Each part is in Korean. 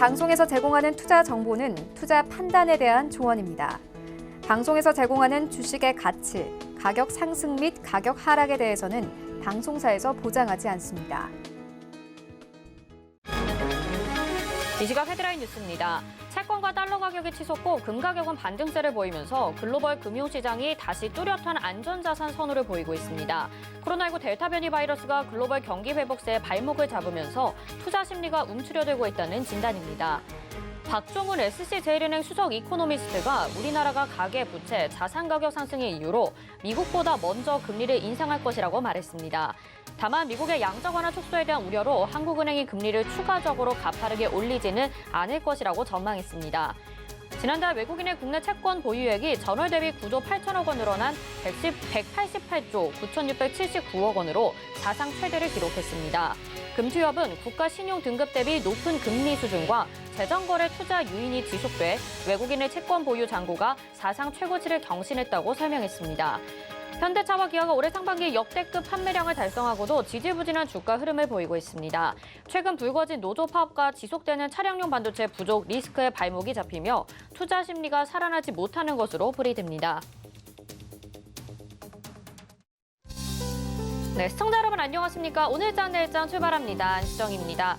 방송에서 제공하는 투자 정보는 투자 판단에 대한 조언입니다. 방송에서 제공하는 주식의 가치, 가격 상승 및 가격 하락에 대해서는 방송사에서 보장하지 않습니다. 이 시각 헤드라인 뉴스입니다. 채권과 달러 가격이 치솟고 금 가격은 반등세를 보이면서 글로벌 금융시장이 다시 뚜렷한 안전자산 선호를 보이고 있습니다. 코로나19 델타 변이 바이러스가 글로벌 경기 회복세에 발목을 잡으면서 투자 심리가 움츠려들고 있다는 진단입니다. 박종훈 SC제일은행 수석 이코노미스트가 우리나라가 가계 부채, 자산 가격 상승의 이유로 미국보다 먼저 금리를 인상할 것이라고 말했습니다. 다만 미국의 양적 완화 촉소에 대한 우려로 한국은행이 금리를 추가적으로 가파르게 올리지는 않을 것이라고 전망했습니다. 지난달 외국인의 국내 채권 보유액이 전월 대비 9조 8천억 원 늘어난 188조 9,679억 원으로 사상 최대를 기록했습니다. 금투협은 국가 신용 등급 대비 높은 금리 수준과 재정거래 투자 유인이 지속돼 외국인의 채권 보유 잔고가 사상 최고치를 경신했다고 설명했습니다. 현대차와 기아가 올해 상반기 역대급 판매량을 달성하고도 지지부진한 주가 흐름을 보이고 있습니다. 최근 불거진 노조 파업과 지속되는 차량용 반도체 부족 리스크에 발목이 잡히며 투자 심리가 살아나지 못하는 것으로 풀이됩니다. 네, 시청자 여러분 안녕하십니까? 오늘장 내일장 출발합니다. 안시정입니다.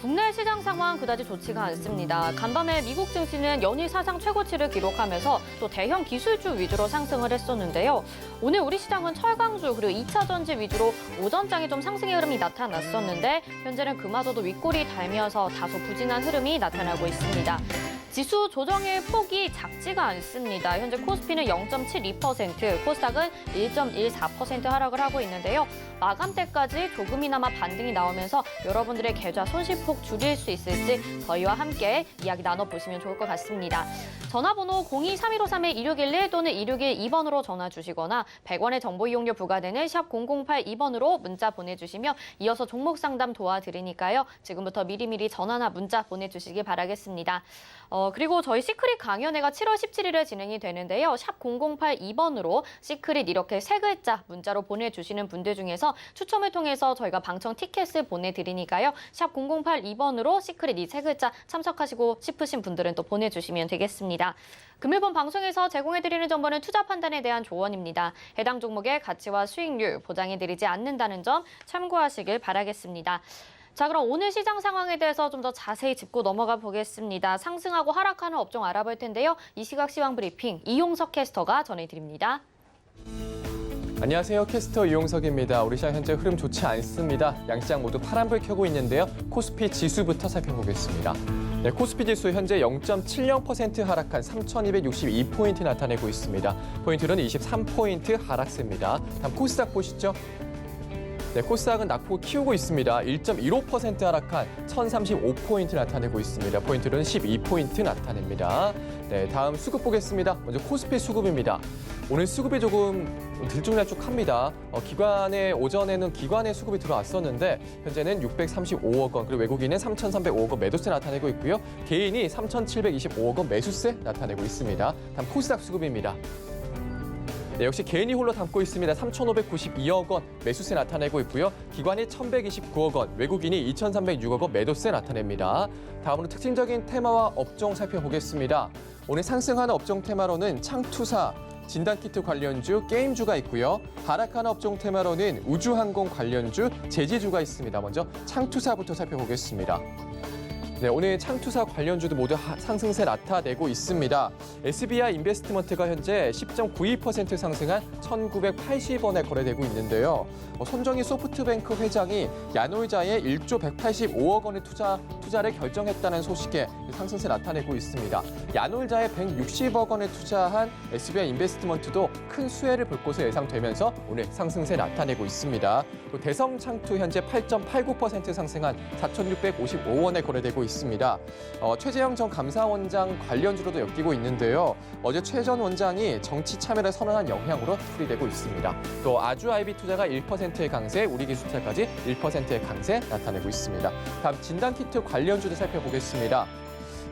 국내 시장 상황 그다지 좋지가 않습니다. 간밤에 미국 증시는 연일 사상 최고치를 기록하면서 또 대형 기술주 위주로 상승을 했었는데요. 오늘 우리 시장은 철강주 그리고 2차 전지 위주로 오전장에 좀 상승의 흐름이 나타났었는데 현재는 그마저도 윗골이 달면서 다소 부진한 흐름이 나타나고 있습니다. 지수 조정의 폭이 작지가 않습니다. 현재 코스피는 0.72%, 코스닥은 1.14% 하락을 하고 있는데요. 마감때까지 조금이나마 반등이 나오면서 여러분들의 계좌 손실폭 줄일 수 있을지 저희와 함께 이야기 나눠보시면 좋을 것 같습니다. 전화번호 02-3153-1611 또는 1612번으로 전화 주시거나 100원의 정보 이용료 부과되는 샵 0082번으로 문자 보내주시면 이어서 종목 상담 도와드리니까요. 지금부터 미리미리 전화나 문자 보내주시기 바라겠습니다. 그리고 저희 시크릿 강연회가 7월 17일에 진행이 되는데요. 샵 0082번으로 시크릿 이렇게 세 글자 문자로 보내주시는 분들 중에서 추첨을 통해서 저희가 방청 티켓을 보내드리니까요. 샵 0082번으로 시크릿 이 세 글자 참석하시고 싶으신 분들은 또 보내주시면 되겠습니다. 금일본 방송에서 제공해드리는 정보는 투자 판단에 대한 조언입니다. 해당 종목의 가치와 수익률 보장해드리지 않는다는 점 참고하시길 바라겠습니다. 자, 그럼 오늘 시장 상황에 대해서 좀 더 자세히 짚고 넘어가 보겠습니다. 상승하고 하락하는 업종 알아볼 텐데요. 이 시각 시황 브리핑 이용석 캐스터가 전해드립니다. 안녕하세요. 캐스터 이용석입니다. 우리 시장 현재 흐름 좋지 않습니다. 양시장 모두 파란불 켜고 있는데요. 코스피 지수부터 살펴보겠습니다. 네, 코스피 지수 현재 0.70% 하락한 3,262포인트 나타내고 있습니다. 포인트는 23포인트 하락세입니다. 다음 코스닥 보시죠. 네, 코스닥은 낙폭을 키우고 있습니다. 1.15% 하락한 1,035포인트 나타내고 있습니다. 포인트는 12포인트 나타냅니다. 네, 다음 수급 보겠습니다. 먼저 코스피 수급입니다. 오늘 수급이 조금 들쭉날쭉합니다. 오전에는 기관의 수급이 들어왔었는데 현재는 635억 원, 그리고 외국인은 3,305억 원 매도세 나타내고 있고요. 개인이 3,725억 원 매수세 나타내고 있습니다. 다음 코스닥 수급입니다. 네, 역시 개인이 홀로 담고 있습니다. 3,592억 원 매수세 나타내고 있고요. 기관이 1,129억 원, 외국인이 2,306억 원 매도세 나타냅니다. 다음으로 특징적인 테마와 업종 살펴보겠습니다. 오늘 상승하는 업종 테마로는 창투사, 진단키트 관련주, 게임주가 있고요. 하락하는 업종 테마로는 우주항공 관련주, 제지주가 있습니다. 먼저 창투사부터 살펴보겠습니다. 네, 오늘 창투사 관련주도 모두 상승세 나타내고 있습니다. SBI 인베스트먼트가 현재 10.92% 상승한 1,980원에 거래되고 있는데요. 손정희 소프트뱅크 회장이 야놀자에 1조 185억 원의 투자를 결정했다는 소식에 상승세 나타내고 있습니다. 야놀자에 160억 원을 투자한 SBI 인베스트먼트도 큰 수혜를 볼 것으로 예상되면서 오늘 상승세 나타내고 있습니다. 또 대성창투 현재 8.89% 상승한 4,655원에 거래되고 있습니다. 최재형 전 감사원장 관련주로도 엮이고 있는데요. 어제 최 전 원장이 정치 참여를 선언한 영향으로 풀이되고 있습니다. 또 아주아이비 투자가 1%의 강세, 우리기술투자까지 1%의 강세 나타내고 있습니다. 다음 진단키트 관련주도 살펴보겠습니다.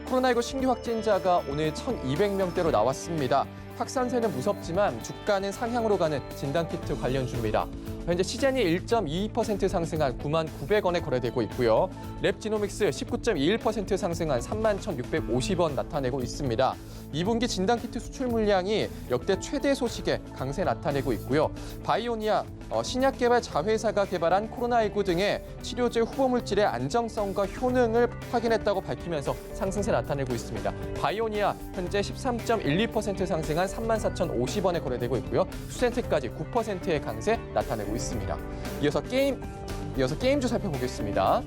코로나19 신규 확진자가 오늘 1,200명대로 나왔습니다. 확산세는 무섭지만 주가는 상향으로 가는 진단키트 관련주입니다. 현재 시젠이 1.22% 상승한 9만 900원에 거래되고 있고요. 랩지노믹스 19.21% 상승한 3만 1,650원 나타내고 있습니다. 2분기 진단키트 수출 물량이 역대 최대 소식에 강세 나타내고 있고요. 바이오니아 신약 개발 자회사가 개발한 코로나19 등의 치료제 후보 물질의 안정성과 효능을 확인했다고 밝히면서 상승세 나타내고 있습니다. 바이오니아 현재 13.12% 상승한 34,050원에 거래되고 있고요. 수센트까지 9%의 강세 나타내고 있습니다. 이어서 게임주 살펴보겠습니다.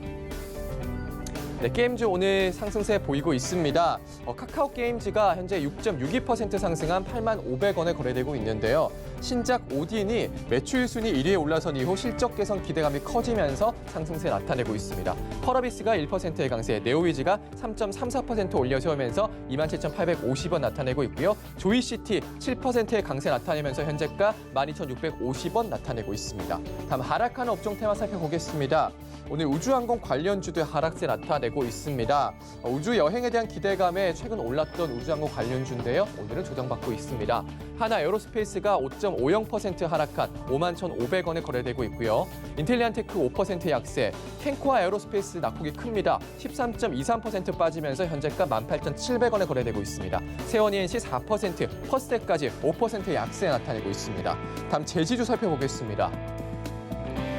네, 게임주 오늘 상승세 보이고 있습니다. 카카오 게임즈가 현재 6.62% 상승한 8만 500원에 거래되고 있는데요. 신작 오딘이 매출 순위 1위에 올라선 이후 실적 개선 기대감이 커지면서 상승세 나타내고 있습니다. 펄어비스가 1%의 강세, 네오위즈가 3.34% 올려 세우면서 27,850원 나타내고 있고요. 조이시티 7%의 강세 나타내면서 현재가 12,650원 나타내고 있습니다. 다음 하락하는 업종 테마 살펴보겠습니다. 오늘 우주항공 관련주도 하락세 나타내고 있습니다. 우주 여행에 대한 기대감에 최근 올랐던 우주항공 관련주인데요. 오늘은 조정받고 있습니다. 하나 에어로스페이스가 5.50% 하락한 51,500원에 거래되고 있고요. 인텔리안테크 5% 약세, 캔코아 에어로스페이스 낙폭이 큽니다. 13.23% 빠지면서 현재가 18,700원에 거래되고 있습니다. 세원이엔시 4%, 퍼스텍까지 5% 약세 나타내고 있습니다. 다음 제지주 살펴보겠습니다.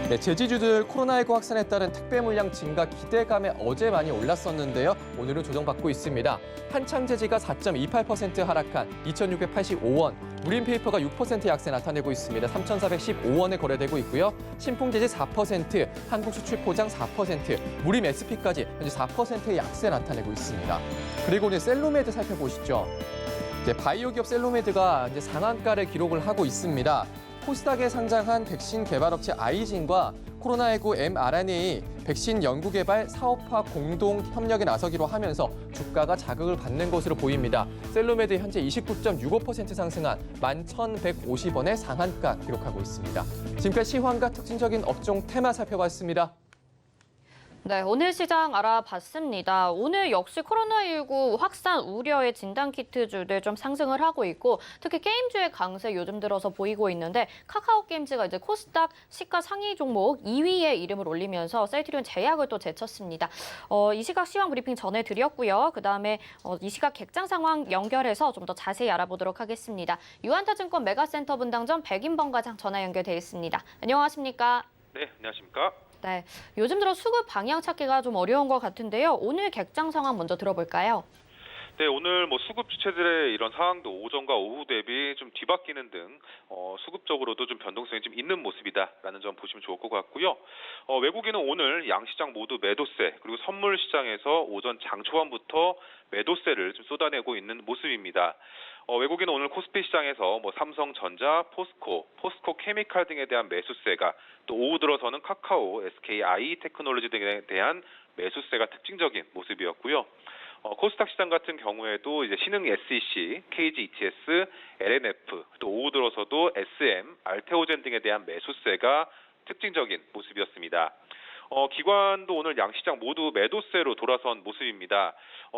네, 제지주들 코로나19 확산에 따른 택배 물량 증가 기대감에 어제 많이 올랐었는데요. 오늘은 조정받고 있습니다. 한창제지가 4.28% 하락한 2,685원, 무림페이퍼가 6% 약세 나타내고 있습니다. 3,415원에 거래되고 있고요. 신풍제지 4%, 한국수출포장 4%, 무림 SP까지 현재 4%의 약세 나타내고 있습니다. 그리고 오늘 셀로메드 살펴보시죠. 바이오 기업 셀로메드가 이제 상한가를 기록을 하고 있습니다. 코스닥에 상장한 백신 개발업체 아이진과 코로나19 mRNA 백신 연구개발 사업화 공동 협력에 나서기로 하면서 주가가 자극을 받는 것으로 보입니다. 셀로메드 현재 29.65% 상승한 11,150원의 상한가 기록하고 있습니다. 지금까지 시황과 특징적인 업종 테마 살펴봤습니다. 네, 오늘 시장 알아봤습니다. 오늘 역시 코로나19 확산 우려의 진단키트주들 좀 상승을 하고 있고 특히 게임주의 강세 요즘 들어서 보이고 있는데 카카오 게임즈가 이제 코스닥 시가 상위 종목 2위에 이름을 올리면서 셀트리온 제약을 또 제쳤습니다. 이 시각 시황 브리핑 전해드렸고요. 그다음에 이 시각 객장 상황 연결해서 좀 더 자세히 알아보도록 하겠습니다. 유한타증권 메가센터 분당점 백인범 과장 전화 연결돼 있습니다. 안녕하십니까? 네, 안녕하십니까? 네, 요즘 들어 수급 방향 찾기가 좀 어려운 것 같은데요. 오늘 객장 상황 먼저 들어볼까요? 네, 오늘 수급 주체들의 이런 상황도 오전과 오후 대비 좀 뒤바뀌는 등 수급적으로도 좀 변동성이 좀 있는 모습이다라는 점 보시면 좋을 것 같고요. 외국인은 오늘 양시장 모두 매도세 그리고 선물 시장에서 오전 장 초반부터 매도세를 좀 쏟아내고 있는 모습입니다. 외국인은 오늘 코스피 시장에서 삼성전자, 포스코 케미칼 등에 대한 매수세가 또 오후 들어서는 카카오, SKI 테크놀로지 등에 대한 매수세가 특징적인 모습이었고요. 코스닥 시장 같은 경우에도 이제 신흥 SEC, KG ETS, LNF, 또 오후 들어서도 SM, 알테오젠 등에 대한 매수세가 특징적인 모습이었습니다. 기관도 오늘 양시장 모두 매도세로 돌아선 모습입니다.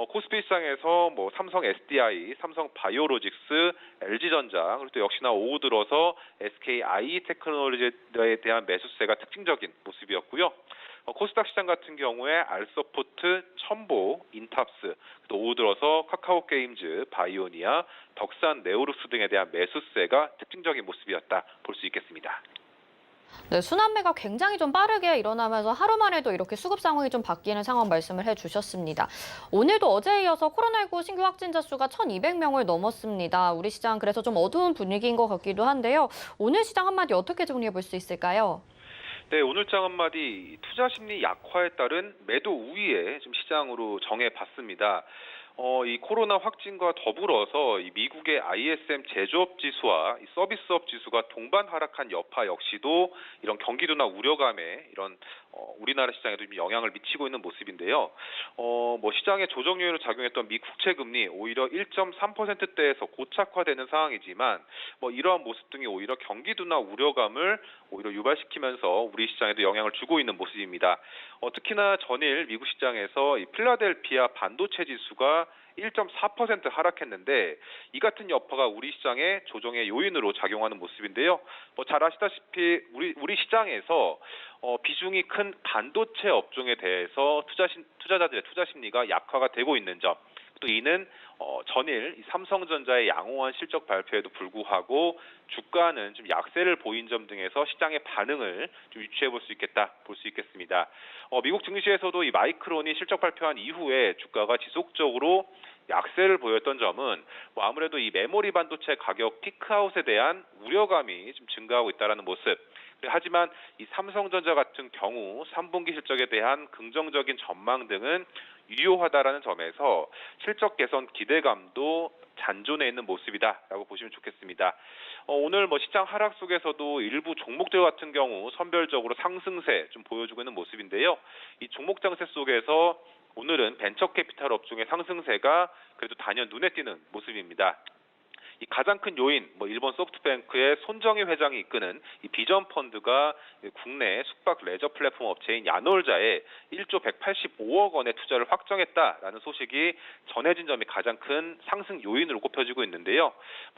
코스피 시장에서 삼성 SDI, 삼성 바이오로직스, LG전자, 그리고 또 역시나 오후 들어서 SKI 테크놀로지에 대한 매수세가 특징적인 모습이었고요. 코스닥 시장 같은 경우에 알서포트, 첨보, 인탑스, 또 오후 들어서 카카오 게임즈, 바이오니아, 덕산, 네오룩스 등에 대한 매수세가 특징적인 모습이었다 볼 수 있겠습니다. 네, 순환매가 굉장히 좀 빠르게 일어나면서 하루 만에도 이렇게 수급 상황이 좀 바뀌는 상황 말씀을 해주셨습니다. 오늘도 어제에 이어서 코로나19 신규 확진자 수가 1,200명을 넘었습니다. 우리 시장 그래서 좀 어두운 분위기인 것 같기도 한데요. 오늘 시장 한마디 어떻게 정리해 볼 수 있을까요? 네, 오늘장 한마디 투자 심리 약화에 따른 매도 우위에 좀 시장으로 정해봤습니다. 이 코로나 확진과 더불어서 이 미국의 ISM 제조업 지수와 이 서비스업 지수가 동반 하락한 여파 역시도 이런 경기도나 우려감에 이런 우리나라 시장에도 좀 영향을 미치고 있는 모습인데요. 시장의 조정 요인으로 작용했던 미 국채 금리 오히려 1.3%대에서 고착화되는 상황이지만 이러한 모습 등이 오히려 경기도나 우려감을 오히려 유발시키면서 우리 시장에도 영향을 주고 있는 모습입니다. 특히나 전일 미국 시장에서 이 필라델피아 반도체 지수가 1.4% 하락했는데 이 같은 여파가 우리 시장의 조정의 요인으로 작용하는 모습인데요. 잘 아시다시피 우리 시장에서 비중이 큰 반도체 업종에 대해서 투자자들의 투자 심리가 약화가 되고 있는 점, 또 이는 전일 이 삼성전자의 양호한 실적 발표에도 불구하고 주가는 좀 약세를 보인 점 등에서 시장의 반응을 좀 유추해 볼 수 있겠습니다. 미국 증시에서도 이 마이크론이 실적 발표한 이후에 주가가 지속적으로 약세를 보였던 점은 아무래도 이 메모리 반도체 가격 피크아웃에 대한 우려감이 좀 증가하고 있다는 모습. 하지만 이 삼성전자 같은 경우 3분기 실적에 대한 긍정적인 전망 등은 유효하다라는 점에서 실적 개선 기대감도 잔존해 있는 모습이다라고 보시면 좋겠습니다. 오늘 시장 하락 속에서도 일부 종목들 같은 경우 선별적으로 상승세 좀 보여주고 있는 모습인데요. 이 종목 장세 속에서 오늘은 벤처 캐피탈 업종의 상승세가 그래도 단연 눈에 띄는 모습입니다. 이 가장 큰 요인, 일본 소프트뱅크의 손정희 회장이 이끄는 이 비전 펀드가 국내 숙박 레저 플랫폼 업체인 야놀자에 1조 185억 원의 투자를 확정했다라는 소식이 전해진 점이 가장 큰 상승 요인으로 꼽혀지고 있는데요.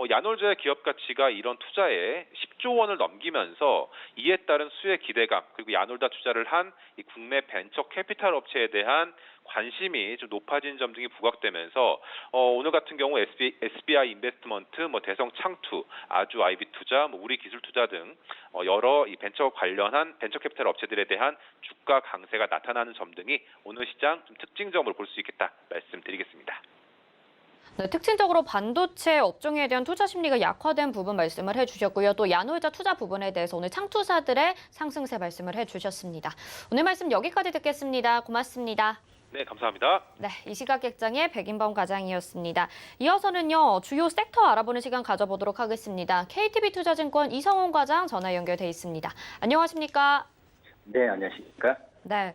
야놀자의 기업 가치가 이런 투자에 10조 원을 넘기면서 이에 따른 수혜 기대감, 그리고 야놀자 투자를 한 이 국내 벤처 캐피탈 업체에 대한 관심이 좀 높아진 점 등이 부각되면서 오늘 같은 경우 SBI 인베스트먼트, 대성 창투, 아주 아이비 투자, 우리 기술 투자 등 여러 이 벤처 관련한 벤처 캐피탈 업체들에 대한 주가 강세가 나타나는 점 등이 오늘 시장 좀 특징점으로 볼 수 있겠다 말씀드리겠습니다. 네, 특징적으로 반도체 업종에 대한 투자 심리가 약화된 부분 말씀을 해주셨고요. 또 야놀자 투자 부분에 대해서 오늘 창투사들의 상승세 말씀을 해주셨습니다. 오늘 말씀 여기까지 듣겠습니다. 고맙습니다. 네, 감사합니다. 네, 이 시각 객장의 백인범 과장이었습니다. 이어서는요, 주요 섹터 알아보는 시간 가져보도록 하겠습니다. KTB투자증권 이성훈 과장 전화 연결돼 있습니다. 안녕하십니까? 네, 안녕하십니까? 네,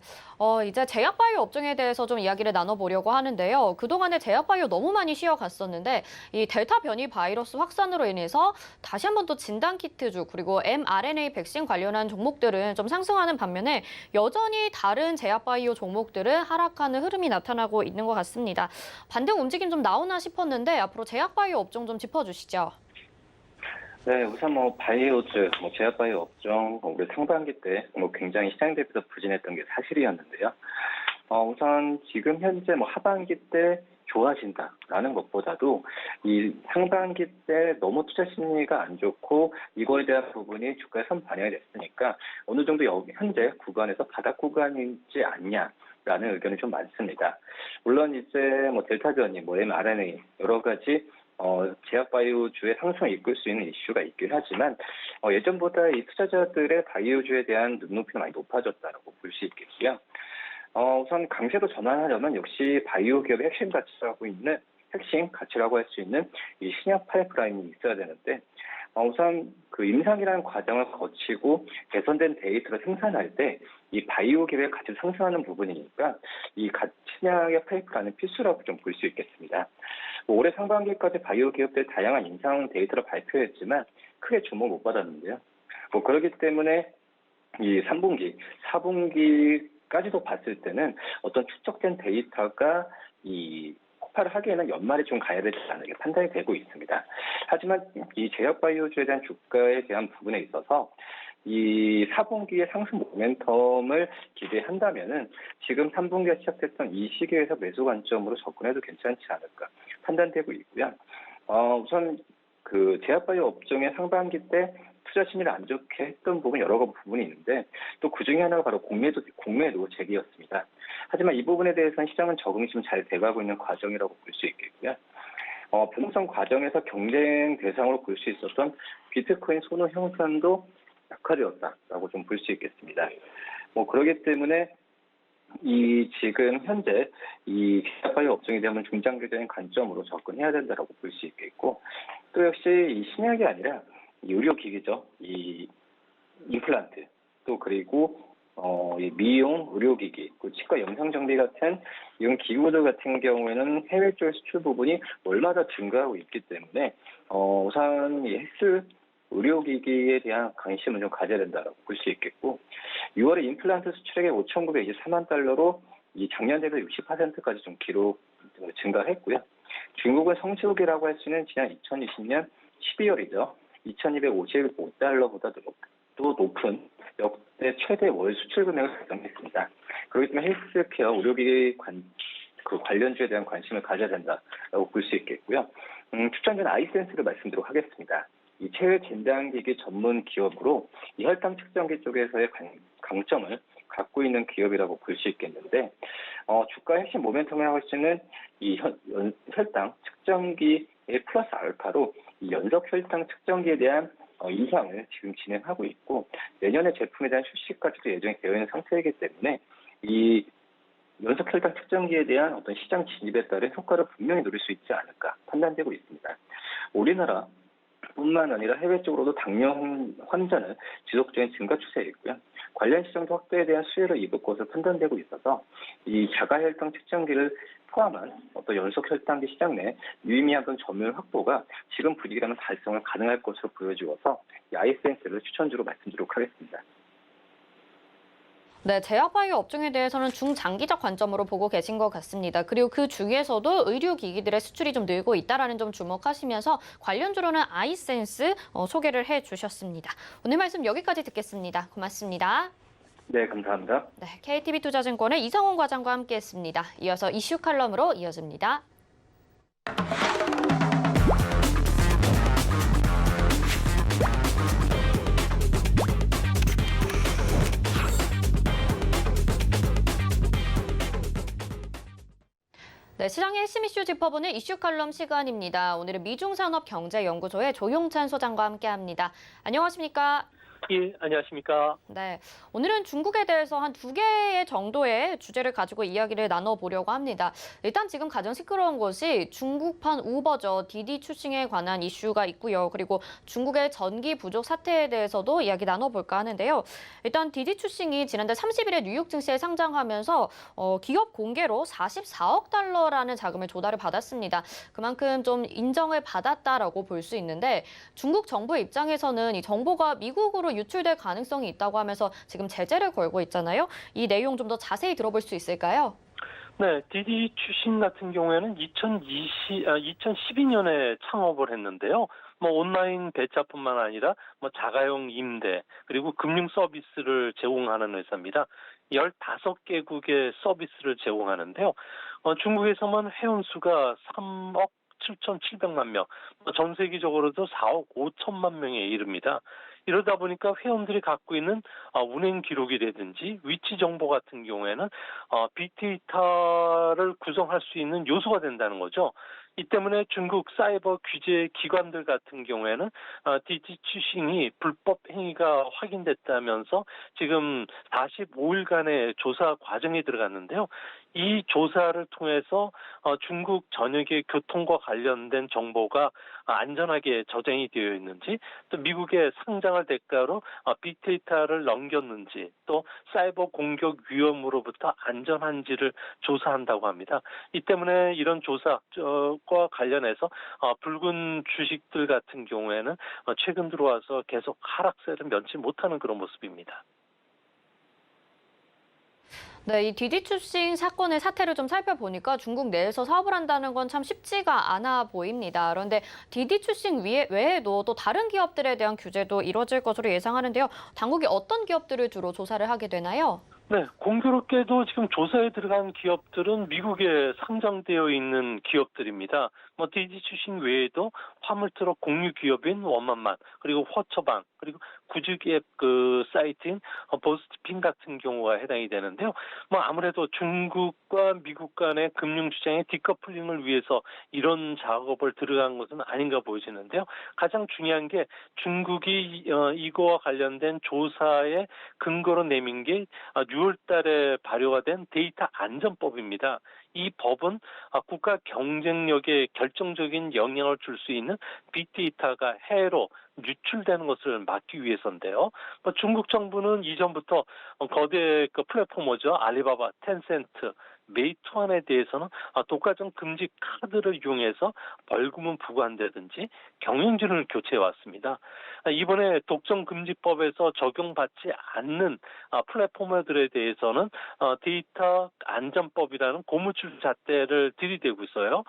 이제 제약바이오 업종에 대해서 좀 이야기를 나눠보려고 하는데요. 그동안에 제약바이오 너무 많이 쉬어갔었는데 이 델타 변이 바이러스 확산으로 인해서 다시 한번 또 진단키트주 그리고 mRNA 백신 관련한 종목들은 좀 상승하는 반면에 여전히 다른 제약바이오 종목들은 하락하는 흐름이 나타나고 있는 것 같습니다. 반등 움직임 좀 나오나 싶었는데 앞으로 제약바이오 업종 좀 짚어주시죠. 네, 우선 바이오즈, 제약바이오 업종, 우리 상반기 때 굉장히 시장 대비해서 부진했던 게 사실이었는데요. 우선 지금 현재 하반기 때 좋아진다라는 것보다도 이 상반기 때 너무 투자 심리가 안 좋고 이거에 대한 부분이 주가에 선 반영이 됐으니까 어느 정도 현재 구간에서 바닥 구간이지 않냐라는 의견이 좀 많습니다. 물론 이제 델타 변이, mRNA 여러 가지 제약바이오주의 상승을 이끌 수 있는 이슈가 있긴 하지만 예전보다 이 투자자들의 바이오주에 대한 눈높이가 많이 높아졌다고 볼 수 있겠고요. 우선 강세로 전환하려면 역시 바이오 기업의 핵심 가치라고 할 수 있는 이 신약 파이프라인이 있어야 되는데 우선 그 임상이라는 과정을 거치고 개선된 데이터를 생산할 때 이 바이오 기업의 가치를 상승하는 부분이니까 이 신약의 파이프라인은 필수라고 좀 볼 수 있겠습니다. 올해 상반기까지 바이오 기업들 다양한 임상 데이터를 발표했지만 크게 주목 못 받았는데요. 그렇기 때문에 이 3분기, 4분기까지도 봤을 때는 어떤 축적된 데이터가 이 폭발을 하기에는 연말에 좀 가야 되지 않을까 판단이 되고 있습니다. 하지만 이 제약바이오주에 대한 주가에 대한 부분에 있어서 이 4분기의 상승 모멘텀을 기대한다면은 지금 3분기가 시작됐던 이 시기에서 매수 관점으로 접근해도 괜찮지 않을까 판단되고 있고요. 우선 그 제약바이오 업종의 상반기 때 투자 심리를 안 좋게 했던 부분 여러 부분이 있는데 또 그중에 하나가 바로 공매 노재기였습니다. 하지만 이 부분에 대해서는 시장은 적응이 좀 잘 돼가고 있는 과정이라고 볼 수 있겠고요. 변동성 과정에서 경쟁 대상으로 볼 수 있었던 비트코인 선호 형산도 약화되었다라고 좀 볼 수 있겠습니다. 그렇기 때문에 이 지금 현재 이 제약바이오 업종에 대한 중장기적인 관점으로 접근해야 된다라고 볼 수 있겠고 또 역시 이 신약이 아니라 이 의료기기죠. 이 임플란트 또 그리고 이 미용 의료기기, 치과 영상정비 같은 이런 기구들 같은 경우에는 해외 쪽 수출 부분이 월마다 증가하고 있기 때문에 우선 이 헬스 의료기기에 대한 관심을 좀 가져야 된다고 볼 수 있겠고 6월에 임플란트 수출액이 5,923만 달러로 이 작년 대비 60%까지 좀 기록 증가했고요. 중국은 성수기라고 할 수는 지난 2020년 12월이죠. 2,255달러보다 또 높은 역대 최대 월 수출 금액을 달성했습니다. 그렇기 때문에 헬스케어 의료기기 관련주에 대한 관심을 가져야 된다라고 볼 수 있겠고요. 추천전 아이센스를 말씀드리도록 하겠습니다. 이 체외 진단기기 전문 기업으로 이 혈당 측정기 쪽에서의 강점을 갖고 있는 기업이라고 볼 수 있겠는데 주가 핵심 모멘텀을 할 수는 이 혈당 측정기의 플러스 알파로 이 연속 혈당 측정기에 대한 인상을 지금 진행하고 있고 내년에 제품에 대한 출시까지도 예정이 되어 있는 상태이기 때문에 이 연속 혈당 측정기에 대한 어떤 시장 진입에 따른 효과를 분명히 누릴 수 있지 않을까 판단되고 있습니다. 우리나라 뿐만 아니라 해외 쪽으로도 당뇨 환자는 지속적인 증가 추세에 있고요. 관련 시장도 확대에 대한 수혜를 입을 것으로 판단되고 있어서 이 자가혈당 측정기를 포함한 어떤 연속 혈당기 시장 내 유의미한 어떤 점유율 확보가 지금 분위기라면 달성을 가능할 것으로 보여지어서 이 아이센스를 추천주로 말씀드리도록 하겠습니다. 네, 제약바이오 업종에 대해서는 중장기적 관점으로 보고 계신 것 같습니다. 그리고 그 중에서도 의료기기들의 수출이 좀 늘고 있다는 점 주목하시면서 관련주로는 아이센스 소개를 해주셨습니다. 오늘 말씀 여기까지 듣겠습니다. 고맙습니다. 네, 감사합니다. 네, KTB투자증권의 이성훈 과장과 함께했습니다. 이어서 이슈 칼럼으로 이어집니다. 네, 시장의 핵심 이슈 짚어보는 이슈 칼럼 시간입니다. 오늘은 미중산업경제연구소의 조용찬 소장과 함께합니다. 안녕하십니까? 예, 안녕하십니까? 네, 오늘은 중국에 대해서 한 2개 정도의 주제를 가지고 이야기를 나눠보려고 합니다. 일단 지금 가장 시끄러운 것이 중국판 우버죠. 디디 출싱에 관한 이슈가 있고요. 그리고 중국의 전기 부족 사태에 대해서도 이야기 나눠볼까 하는데요. 일단 디디 출싱이 지난달 30일에 뉴욕 증시에 상장하면서 기업 공개로 44억 달러라는 자금을 조달을 받았습니다. 그만큼 좀 인정을 받았다라고 볼 수 있는데 중국 정부 입장에서는 이 정보가 미국으로 유출될 가능성이 있다고 하면서 지금 제재를 걸고 있잖아요. 이 내용 좀 더 자세히 들어볼 수 있을까요? 네, 디디 출신 같은 경우에는 2012년에 창업을 했는데요. 온라인 배차뿐만 아니라 자가용 임대 그리고 금융 서비스를 제공하는 회사입니다. 15개국의 서비스를 제공하는데요. 중국에서만 회원수가 3억 7,700만 명, 전 세계적으로도 4억 5천만 명에 이릅니다. 이러다 보니까 회원들이 갖고 있는 운행 기록이라든지 위치 정보 같은 경우에는 빅데이터를 구성할 수 있는 요소가 된다는 거죠. 이 때문에 중국 사이버 규제 기관들 같은 경우에는 디디 출싱이 불법 행위가 확인됐다면서 지금 45일간의 조사 과정에 들어갔는데요. 이 조사를 통해서 중국 전역의 교통과 관련된 정보가 안전하게 저장이 되어 있는지, 또 미국의 상장을 대가로 빅데이터를 넘겼는지, 또 사이버 공격 위험으로부터 안전한지를 조사한다고 합니다. 이 때문에 이런 조사과 관련해서 붉은 주식들 같은 경우에는 최근 들어와서 계속 하락세를 면치 못하는 그런 모습입니다. 네, 이 디디 출싱 사건의 사태를 좀 살펴보니까 중국 내에서 사업을 한다는 건 참 쉽지가 않아 보입니다. 그런데 디디 출싱 외에도 또 다른 기업들에 대한 규제도 이뤄질 것으로 예상하는데요. 당국이 어떤 기업들을 주로 조사를 하게 되나요? 네, 공교롭게도 지금 조사에 들어간 기업들은 미국에 상장되어 있는 기업들입니다. 디디 출신 외에도 화물트럭 공유 기업인 원만만, 그리고 허처방, 그리고 구직앱 사이트인 보스트핀 같은 경우가 해당이 되는데요. 아무래도 중국과 미국 간의 금융 시장의 디커플링을 위해서 이런 작업을 들어간 것은 아닌가 보여지는데요. 가장 중요한 게 중국이 이거와 관련된 조사의 근거로 내민 게 6월 달에 발효가 된 데이터 안전법입니다. 이 법은 국가 경쟁력에 결정적인 영향을 줄 수 있는 빅데이터가 해외로 유출되는 것을 막기 위해서인데요. 중국 정부는 이전부터 거대 플랫포머죠. 알리바바, 텐센트, 메이투안에 대해서는 독과점 금지 카드를 이용해서 벌금은 부과한다든지 경영진을 교체해 왔습니다. 이번에 독점 금지법에서 적용받지 않는 플랫포머들에 대해서는 데이터 안전법이라는 고무줄 잣대를 들이대고 있어요.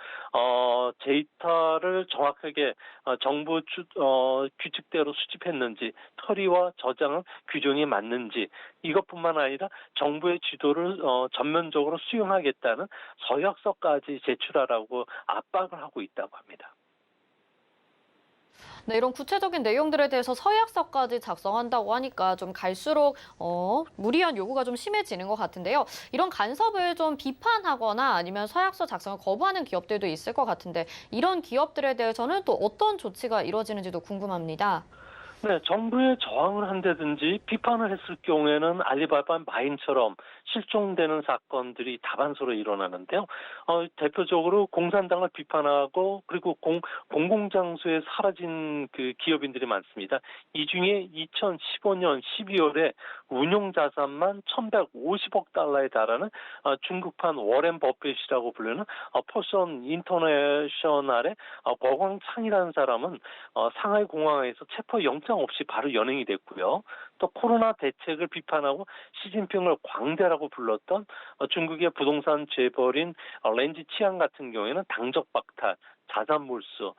데이터를 정확하게 정부 규칙대로 수집했는지, 처리와 저장은 규정에 맞는지, 이것뿐만 아니라 정부의 지도를 전면적으로 수용하겠다는 서약서까지 제출하라고 압박을 하고 있다고 합니다. 네, 이런 구체적인 내용들에 대해서 서약서까지 작성한다고 하니까 좀 갈수록 무리한 요구가 좀 심해지는 것 같은데요. 이런 간섭을 좀 비판하거나 아니면 서약서 작성을 거부하는 기업들도 있을 것 같은데 이런 기업들에 대해서는 또 어떤 조치가 이루어지는지도 궁금합니다. 네, 정부에 저항을 한다든지 비판을 했을 경우에는 알리바바 마인처럼 실종되는 사건들이 다반사로 일어나는데요. 대표적으로 공산당을 비판하고 그리고 공공장소에 사라진 그 기업인들이 많습니다. 이 중에 2015년 12월에 운용 자산만 1,150억 달러에 달하는 중국판 워렌 버핏이라고 부르는 포션 인터내셔널의 거광창이라는 사람은 상하이 공항에서 체포 영장 없이 바로 연행이 됐고요. 또 코로나 대책을 비판하고 시진핑을 광대라고 불렀던 중국의 부동산 재벌인 렌지 치안 같은 경우에는 당적 박탈, 자산 몰수,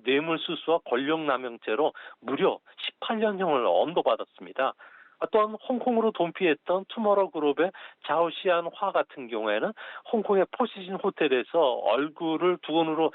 뇌물수수와 권력남용죄로 무려 18년형을 언도받았습니다. 또한 홍콩으로 돈피했던 투모로우그룹의 자오시안 화 같은 경우에는 홍콩의 포시즌 호텔에서 얼굴을 두건으로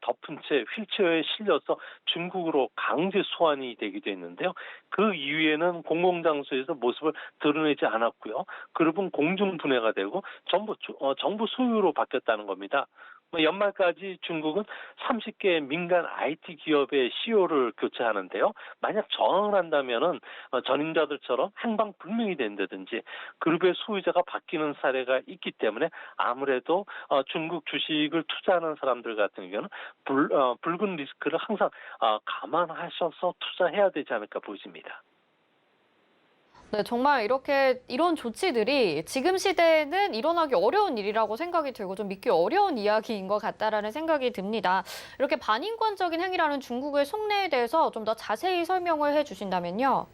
덮은 채 휠체어에 실려서 중국으로 강제 소환이 되기도 했는데요. 그 이후에는 공공장소에서 모습을 드러내지 않았고요. 그룹은 공중분해가 되고 정부 소유로 바뀌었다는 겁니다. 연말까지 중국은 30개 민간 IT 기업의 CEO를 교체하는데요. 만약 저항을 한다면은 전임자들처럼 행방불명이 된다든지 그룹의 소유자가 바뀌는 사례가 있기 때문에 아무래도 중국 주식을 투자하는 사람들 같은 경우는 붉은 리스크를 항상 감안하셔서 투자해야 되지 않을까 보입니다. 네, 정말 이런 조치들이 지금 시대에는 일어나기 어려운 일이라고 생각이 들고 좀 믿기 어려운 이야기인 것 같다라는 생각이 듭니다. 이렇게 반인권적인 행위라는 중국의 속내에 대해서 좀 더 자세히 설명을 해주신다면요.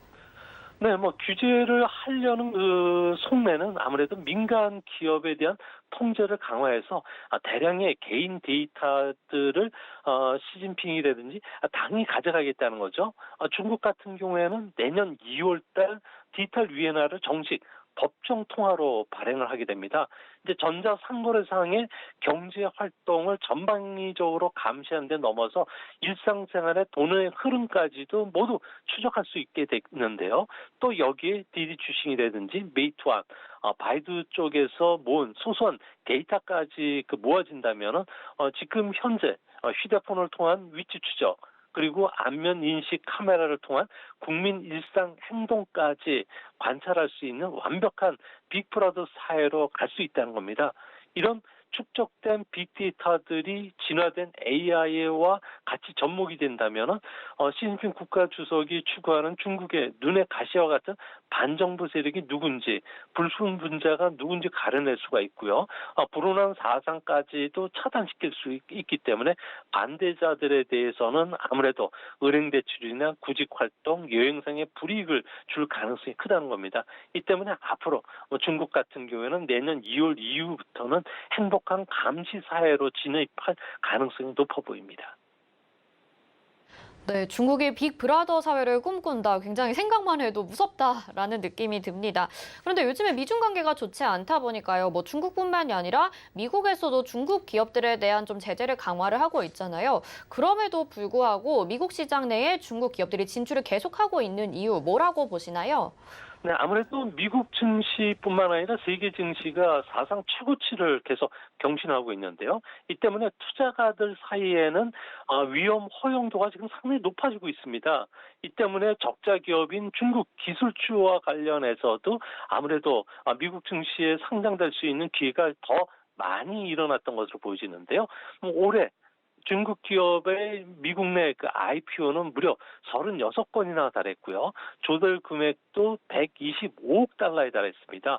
네, 규제를 하려는 그 속내는 아무래도 민간 기업에 대한 통제를 강화해서 대량의 개인 데이터들을 시진핑이라든지 당이 가져가겠다는 거죠. 중국 같은 경우에는 내년 2월 달 디지털 위안화를 정식 법정 통화로 발행을 하게 됩니다. 이제 전자상거래상의 경제 활동을 전방위적으로 감시하는 데 넘어서 일상생활의 돈의 흐름까지도 모두 추적할 수 있게 됐는데요. 또 여기에 디디 추싱이라든지 메이투안, 바이두 쪽에서 모은 소소한 데이터까지 모아진다면은 지금 현재 휴대폰을 통한 위치 추적, 그리고 안면 인식 카메라를 통한 국민 일상 행동까지 관찰할 수 있는 완벽한 빅브라더 사회로 갈 수 있다는 겁니다. 이런 축적된 빅데이터들이 진화된 AI와 같이 접목이 된다면 시진핑 국가주석이 추구하는 중국의 눈의 가시와 같은 반정부 세력이 누군지, 불순분자가 누군지 가려낼 수가 있고요. 불온한 사상까지도 차단시킬 수 있기 때문에 반대자들에 대해서는 아무래도 은행 대출이나 구직활동, 여행상의 불이익을 줄 가능성이 크다는 겁니다. 이 때문에 앞으로 중국 같은 경우에는 내년 2월 이후부터는 행복한 감시 사회로 진입할 가능성이 높아 보입니다. 네, 중국이 빅브라더 사회를 꿈꾼다. 굉장히 생각만 해도 무섭다라는 느낌이 듭니다. 그런데 요즘에 미중 관계가 좋지 않다 보니까요. 중국뿐만이 아니라 미국에서도 중국 기업들에 대한 좀 제재를 강화를 하고 있잖아요. 그럼에도 불구하고 미국 시장 내에 중국 기업들이 진출을 계속하고 있는 이유 뭐라고 보시나요? 네, 아무래도 미국 증시뿐만 아니라 세계 증시가 사상 최고치를 계속 경신하고 있는데요. 이 때문에 투자가들 사이에는 위험 허용도가 지금 상당히 높아지고 있습니다. 이 때문에 적자 기업인 중국 기술주와 관련해서도 아무래도 미국 증시에 상장될 수 있는 기회가 더 많이 일어났던 것으로 보여지는데요. 올해 중국 기업의 미국 내 그 IPO는 무려 36건이나 달했고요. 조달 금액도 125억 달러에 달했습니다.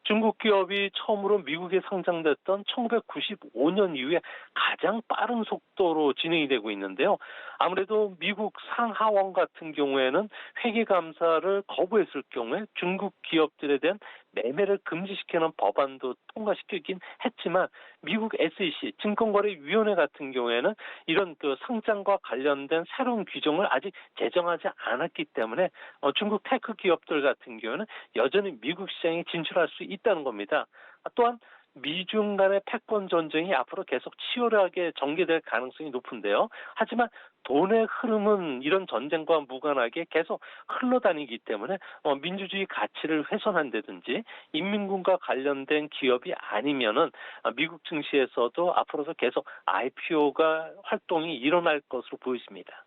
중국 기업이 처음으로 미국에 상장됐던 1995년 이후에 가장 빠른 속도로 진행이 되고 있는데요. 아무래도 미국 상하원 같은 경우에는 회계 감사를 거부했을 경우에 중국 기업들에 대한 매매를 금지시키는 법안도 통과시키긴 했지만 미국 SEC 증권거래위원회 같은 경우에는 이런 그 상장과 관련된 새로운 규정을 아직 제정하지 않았기 때문에 중국 테크 기업들 같은 경우는 여전히 미국 시장에 진출할 수 있다는 겁니다. 또한 미중 간의 패권 전쟁이 앞으로 계속 치열하게 전개될 가능성이 높은데요. 하지만 돈의 흐름은 이런 전쟁과 무관하게 계속 흘러다니기 때문에 민주주의 가치를 훼손한다든지 인민군과 관련된 기업이 아니면은 미국 증시에서도 앞으로도 계속 IPO가 활동이 일어날 것으로 보입니다.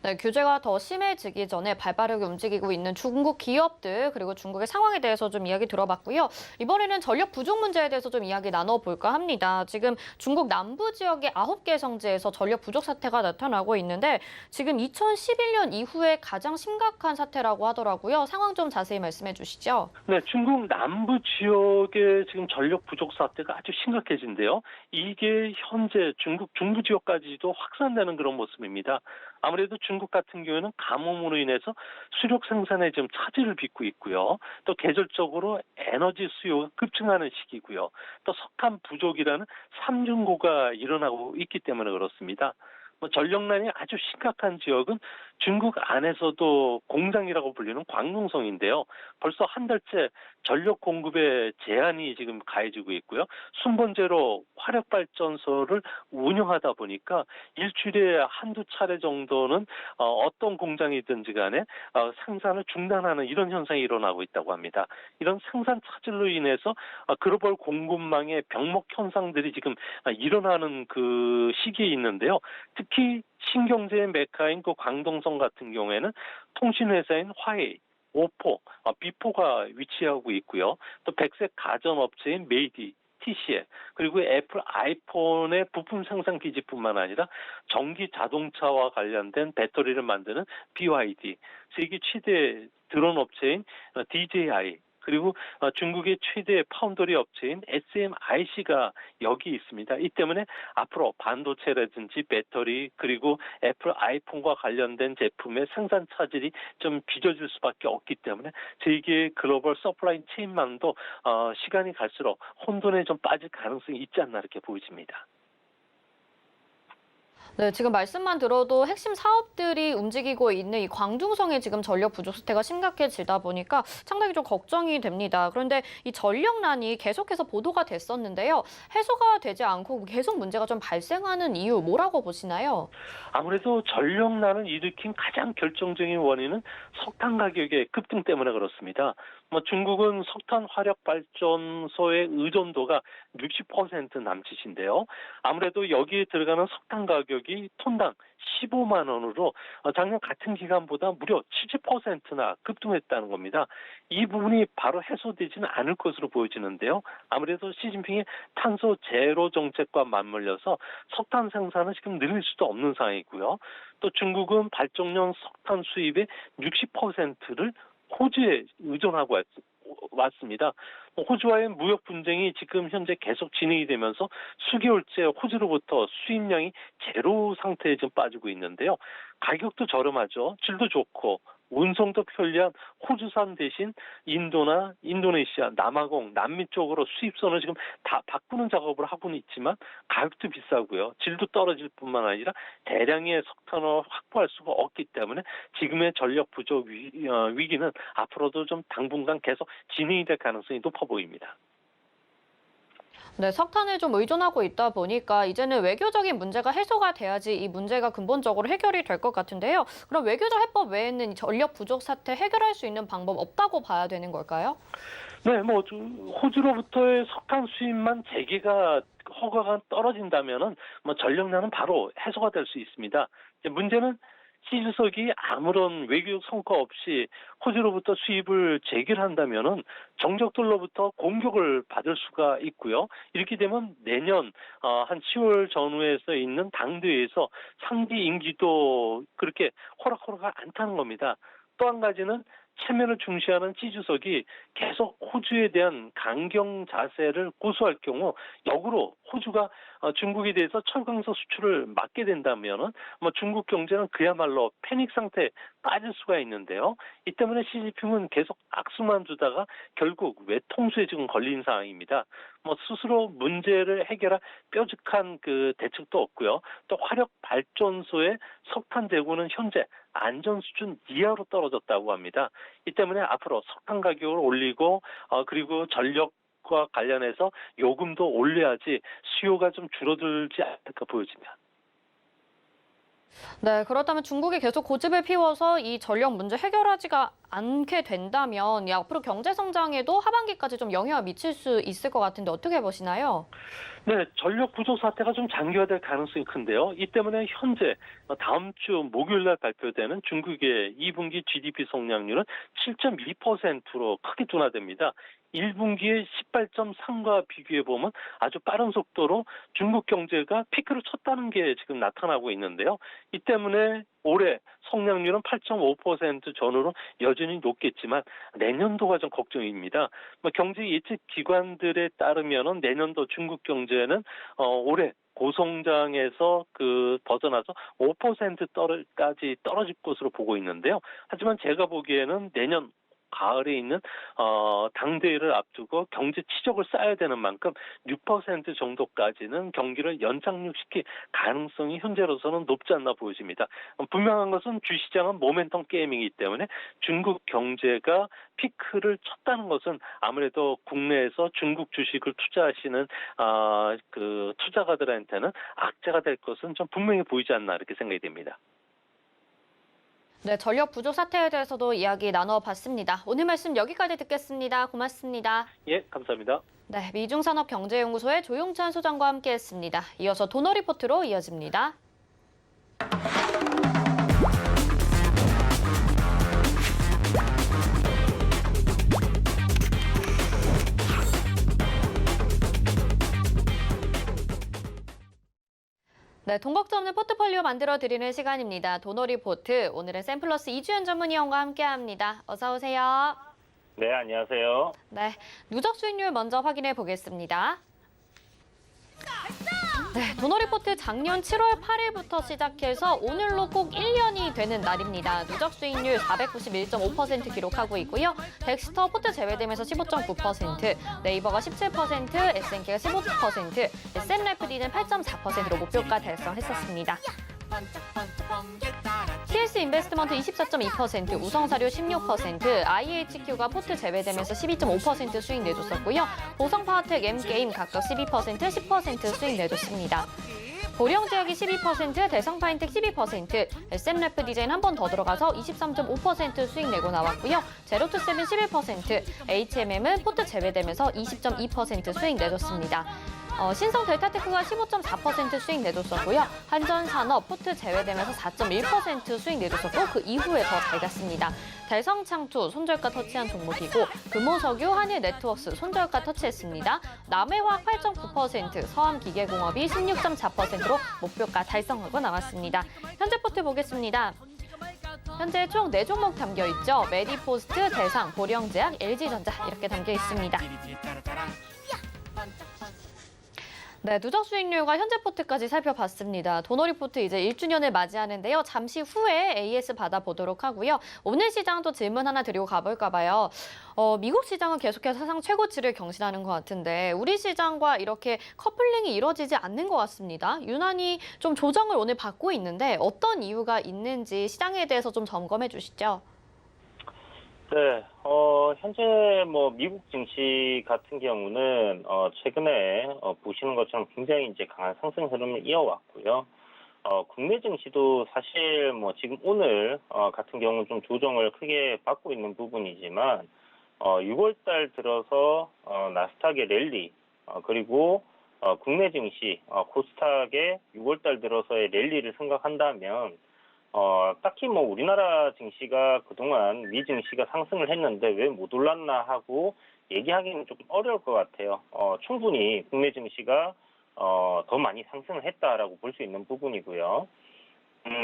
네, 규제가 더 심해지기 전에 발빠르게 움직이고 있는 중국 기업들 그리고 중국의 상황에 대해서 좀 이야기 들어봤고요. 이번에는 전력 부족 문제에 대해서 좀 이야기 나눠볼까 합니다. 지금 중국 남부 지역의 9개 성지에서 전력 부족 사태가 나타나고 있는데 지금 2011년 이후에 가장 심각한 사태라고 하더라고요. 상황 좀 자세히 말씀해 주시죠. 네, 중국 남부 지역의 지금 전력 부족 사태가 아주 심각해진데요. 이게 현재 중국 중부 지역까지도 확산되는 그런 모습입니다. 아무래도 중국 같은 경우에는 가뭄으로 인해서 수력 생산에 좀 차질을 빚고 있고요. 또 계절적으로 에너지 수요가 급증하는 시기고요. 또 석탄 부족이라는 삼중고가 일어나고 있기 때문에 그렇습니다. 전력난이 아주 심각한 지역은 중국 안에서도 공장이라고 불리는 광둥성인데요. 벌써 한 달째 전력 공급에 제한이 지금 가해지고 있고요. 순번제로 화력발전소를 운영하다 보니까 일주일에 한두 차례 정도는 어떤 공장이든지 간에 생산을 중단하는 이런 현상이 일어나고 있다고 합니다. 이런 생산 차질로 인해서 글로벌 공급망의 병목 현상들이 지금 일어나는 그 시기에 있는데요. 특히 신경제의 메카인 그 광동성 같은 경우에는 통신회사인 화웨이, 오포, 비포가 위치하고 있고요. 또 백색 가전업체인 메이디, TCL, 그리고 애플 아이폰의 부품 생산 기지뿐만 아니라 전기 자동차와 관련된 배터리를 만드는 BYD, 세계 최대 드론 업체인 DJI, 그리고 중국의 최대 파운더리 업체인 SMIC가 여기 있습니다. 이 때문에 앞으로 반도체라든지 배터리 그리고 애플 아이폰과 관련된 제품의 생산 차질이 좀 빚어질 수밖에 없기 때문에 세계 글로벌 서플라이 체인망도 시간이 갈수록 혼돈에 좀 빠질 가능성이 있지 않나 이렇게 보여집니다. 네, 지금 말씀만 들어도 핵심 사업들이 움직이고 있는 이 광둥성의 지금 전력 부족 사태가 심각해지다 보니까 상당히 좀 걱정이 됩니다. 그런데 이 전력난이 계속해서 보도가 됐었는데요. 해소가 되지 않고 계속 문제가 좀 발생하는 이유 뭐라고 보시나요? 아무래도 전력난을 일으킨 가장 결정적인 원인은 석탄 가격의 급등 때문에 그렇습니다. 중국은 석탄 화력 발전소의 의존도가 60% 남짓인데요. 아무래도 여기에 들어가는 석탄 가격이 톤당 15만 원으로 작년 같은 기간보다 무려 70%나 급등했다는 겁니다. 이 부분이 바로 해소되지는 않을 것으로 보여지는데요. 아무래도 시진핑의 탄소 제로 정책과 맞물려서 석탄 생산은 지금 늘릴 수도 없는 상황이고요. 또 중국은 발전용 석탄 수입의 60%를 호주에 의존하고 왔습니다. 호주와의 무역 분쟁이 지금 현재 계속 진행이 되면서 수개월째 호주로부터 수입량이 제로 상태에 좀 빠지고 있는데요. 가격도 저렴하죠. 질도 좋고 운송도 편리한 호주산 대신 인도나 인도네시아, 남아공, 남미 쪽으로 수입선을 지금 다 바꾸는 작업을 하고는 있지만 가격도 비싸고요. 질도 떨어질 뿐만 아니라 대량의 석탄을 확보할 수가 없기 때문에 지금의 전력 부족 위기는 앞으로도 좀 당분간 계속 진행이 될 가능성이 높아 보입니다. 네, 석탄을 좀 의존하고 있다 보니까 이제는 외교적인 문제가 해소가 돼야지 이 문제가 근본적으로 해결이 될 것 같은데요. 그럼 외교적 해법 외에는 전력 부족 사태 해결할 수 있는 방법 없다고 봐야 되는 걸까요? 네, 호주로부터의 석탄 수입만 재개가 허가가 떨어진다면은 전력난은 바로 해소가 될 수 있습니다. 문제는 시 주석이 아무런 외교적 성과 없이 호주로부터 수입을 재개한다면은 정적들로부터 공격을 받을 수가 있고요. 이렇게 되면 내년 한 10월 전후에서 있는 당대회에서 상비 임기도 그렇게 호락호락하지 않다는 겁니다. 또 한 가지는 체면을 중시하는 시 주석이 계속 호주에 대한 강경 자세를 고수할 경우 역으로 호주가 중국에 대해서 철강석 수출을 막게 된다면은 중국 경제는 그야말로 패닉 상태에 빠질 수가 있는데요. 이 때문에 시진핑은 계속 악수만 두다가 결국 외통수에 지금 걸린 상황입니다. 스스로 문제를 해결할 뾰족한 그 대책도 없고요. 또 화력 발전소의 석탄 재고는 현재 안전 수준 이하로 떨어졌다고 합니다. 이 때문에 앞으로 석탄 가격을 올리고 그리고 전력과 관련해서 요금도 올려야지 수요가 좀 줄어들지 않을까 보여집니다. 네, 그렇다면 중국이 계속 고집을 피워서 이 전력 문제 해결하지가 않게 된다면 앞으로 경제 성장에도 하반기까지 좀 영향을 미칠 수 있을 것 같은데 어떻게 보시나요? 네, 전력 부족 사태가 좀 장기화될 가능성이 큰데요. 이 때문에 현재 다음 주 목요일 날 발표되는 중국의 2분기 GDP 성장률은 7.2%로 크게 둔화됩니다. 1분기의 18.3과 비교해 보면 아주 빠른 속도로 중국 경제가 피크를 쳤다는 게 지금 나타나고 있는데요. 이 때문에 올해 성장률은 8.5% 전후로 여전히 높겠지만 내년도가 좀 걱정입니다. 경제 예측 기관들에 따르면은 내년도 중국 경제는 올해 고성장에서 벗어나서 5%까지 떨어질 것으로 보고 있는데요. 하지만 제가 보기에는 내년 가을에 있는 당대회를 앞두고 경제 치적을 쌓아야 되는 만큼 6% 정도까지는 경기를 연착륙시킬 가능성이 현재로서는 높지 않나 보여집니다. 분명한 것은 주시장은 모멘텀 게임이기 때문에 중국 경제가 피크를 쳤다는 것은 아무래도 국내에서 중국 주식을 투자하시는 투자가들한테는 악재가 될 것은 좀 분명히 보이지 않나 이렇게 생각이 됩니다. 네, 전력 부족 사태에 대해서도 이야기 나눠봤습니다. 오늘 말씀 여기까지 듣겠습니다. 고맙습니다. 예, 감사합니다. 네, 미중산업경제연구소의 조용찬 소장과 함께했습니다. 이어서 도너 리포트로 이어집니다. 네, 돈 걱정 없는 포트폴리오 만들어드리는 시간입니다. 도너 리포트, 오늘은 샘플러스 이주연 전문위원과 함께합니다. 어서 오세요. 네, 안녕하세요. 네, 누적 수익률 먼저 확인해 보겠습니다. 네, 도너 리포트 작년 7월 8일부터 시작해서 오늘로 꼭 1년이 되는 날입니다. 누적 수익률 491.5% 기록하고 있고요. 덱스터 포트 제외되면서 15.9%, 네이버가 17%, SNK가 15%, 샘래프디는 8.4%로 목표가 달성했었습니다. TS 인베스트먼트 24.2%, 우성사료 16%, IHQ가 포트 제외되면서 12.5% 수익 내줬었고요. 보성파워텍, M게임 각각 12%, 10% 수익 내줬습니다. 보령제약이 12%, 대성파인텍 12%, SM래프 디자인 한 번 더 들어가서 23.5% 수익 내고 나왔고요. 제로투세븐 11%, HMM은 포트 제외되면서 20.2% 수익 내줬습니다. 신성 델타테크가 15.4% 수익 내줬었고요. 한전산업 포트 제외되면서 4.1% 수익 내줬었고 그 이후에 더 잘 갔습니다. 대성창투 손절가 터치한 종목이고 금호석유 한일네트워크스 손절가 터치했습니다. 남해화학 8.9%, 서암기계공업이 16.4%로 목표가 달성하고 나왔습니다. 현재 포트 보겠습니다. 현재 총 4종목 담겨 있죠. 메디포스트, 대상, 보령제약, LG전자 이렇게 담겨 있습니다. 네, 누적 수익률과 현재 포트까지 살펴봤습니다. 도너 리포트 이제 1주년을 맞이하는데요. 잠시 후에 AS 받아보도록 하고요. 오늘 시장도 질문 하나 드리고 가볼까 봐요. 미국 시장은 계속해서 사상 최고치를 경신하는 것 같은데 우리 시장과 이렇게 커플링이 이루어지지 않는 것 같습니다. 유난히 좀 조정을 오늘 받고 있는데 어떤 이유가 있는지 시장에 대해서 좀 점검해 주시죠. 네, 현재 미국 증시 같은 경우는 최근에 보시는 것처럼 굉장히 이제 강한 상승 흐름을 이어왔고요. 국내 증시도 사실 지금 오늘 같은 경우는 좀 조정을 크게 받고 있는 부분이지만 6월달 들어서 나스닥의 랠리 그리고 국내 증시 코스닥의 6월달 들어서의 랠리를 생각한다면 딱히 우리나라 증시가 그동안 미 증시가 상승을 했는데 왜 못 올랐나 하고 얘기하기는 조금 어려울 것 같아요. 충분히 국내 증시가 더 많이 상승을 했다라고 볼 수 있는 부분이고요.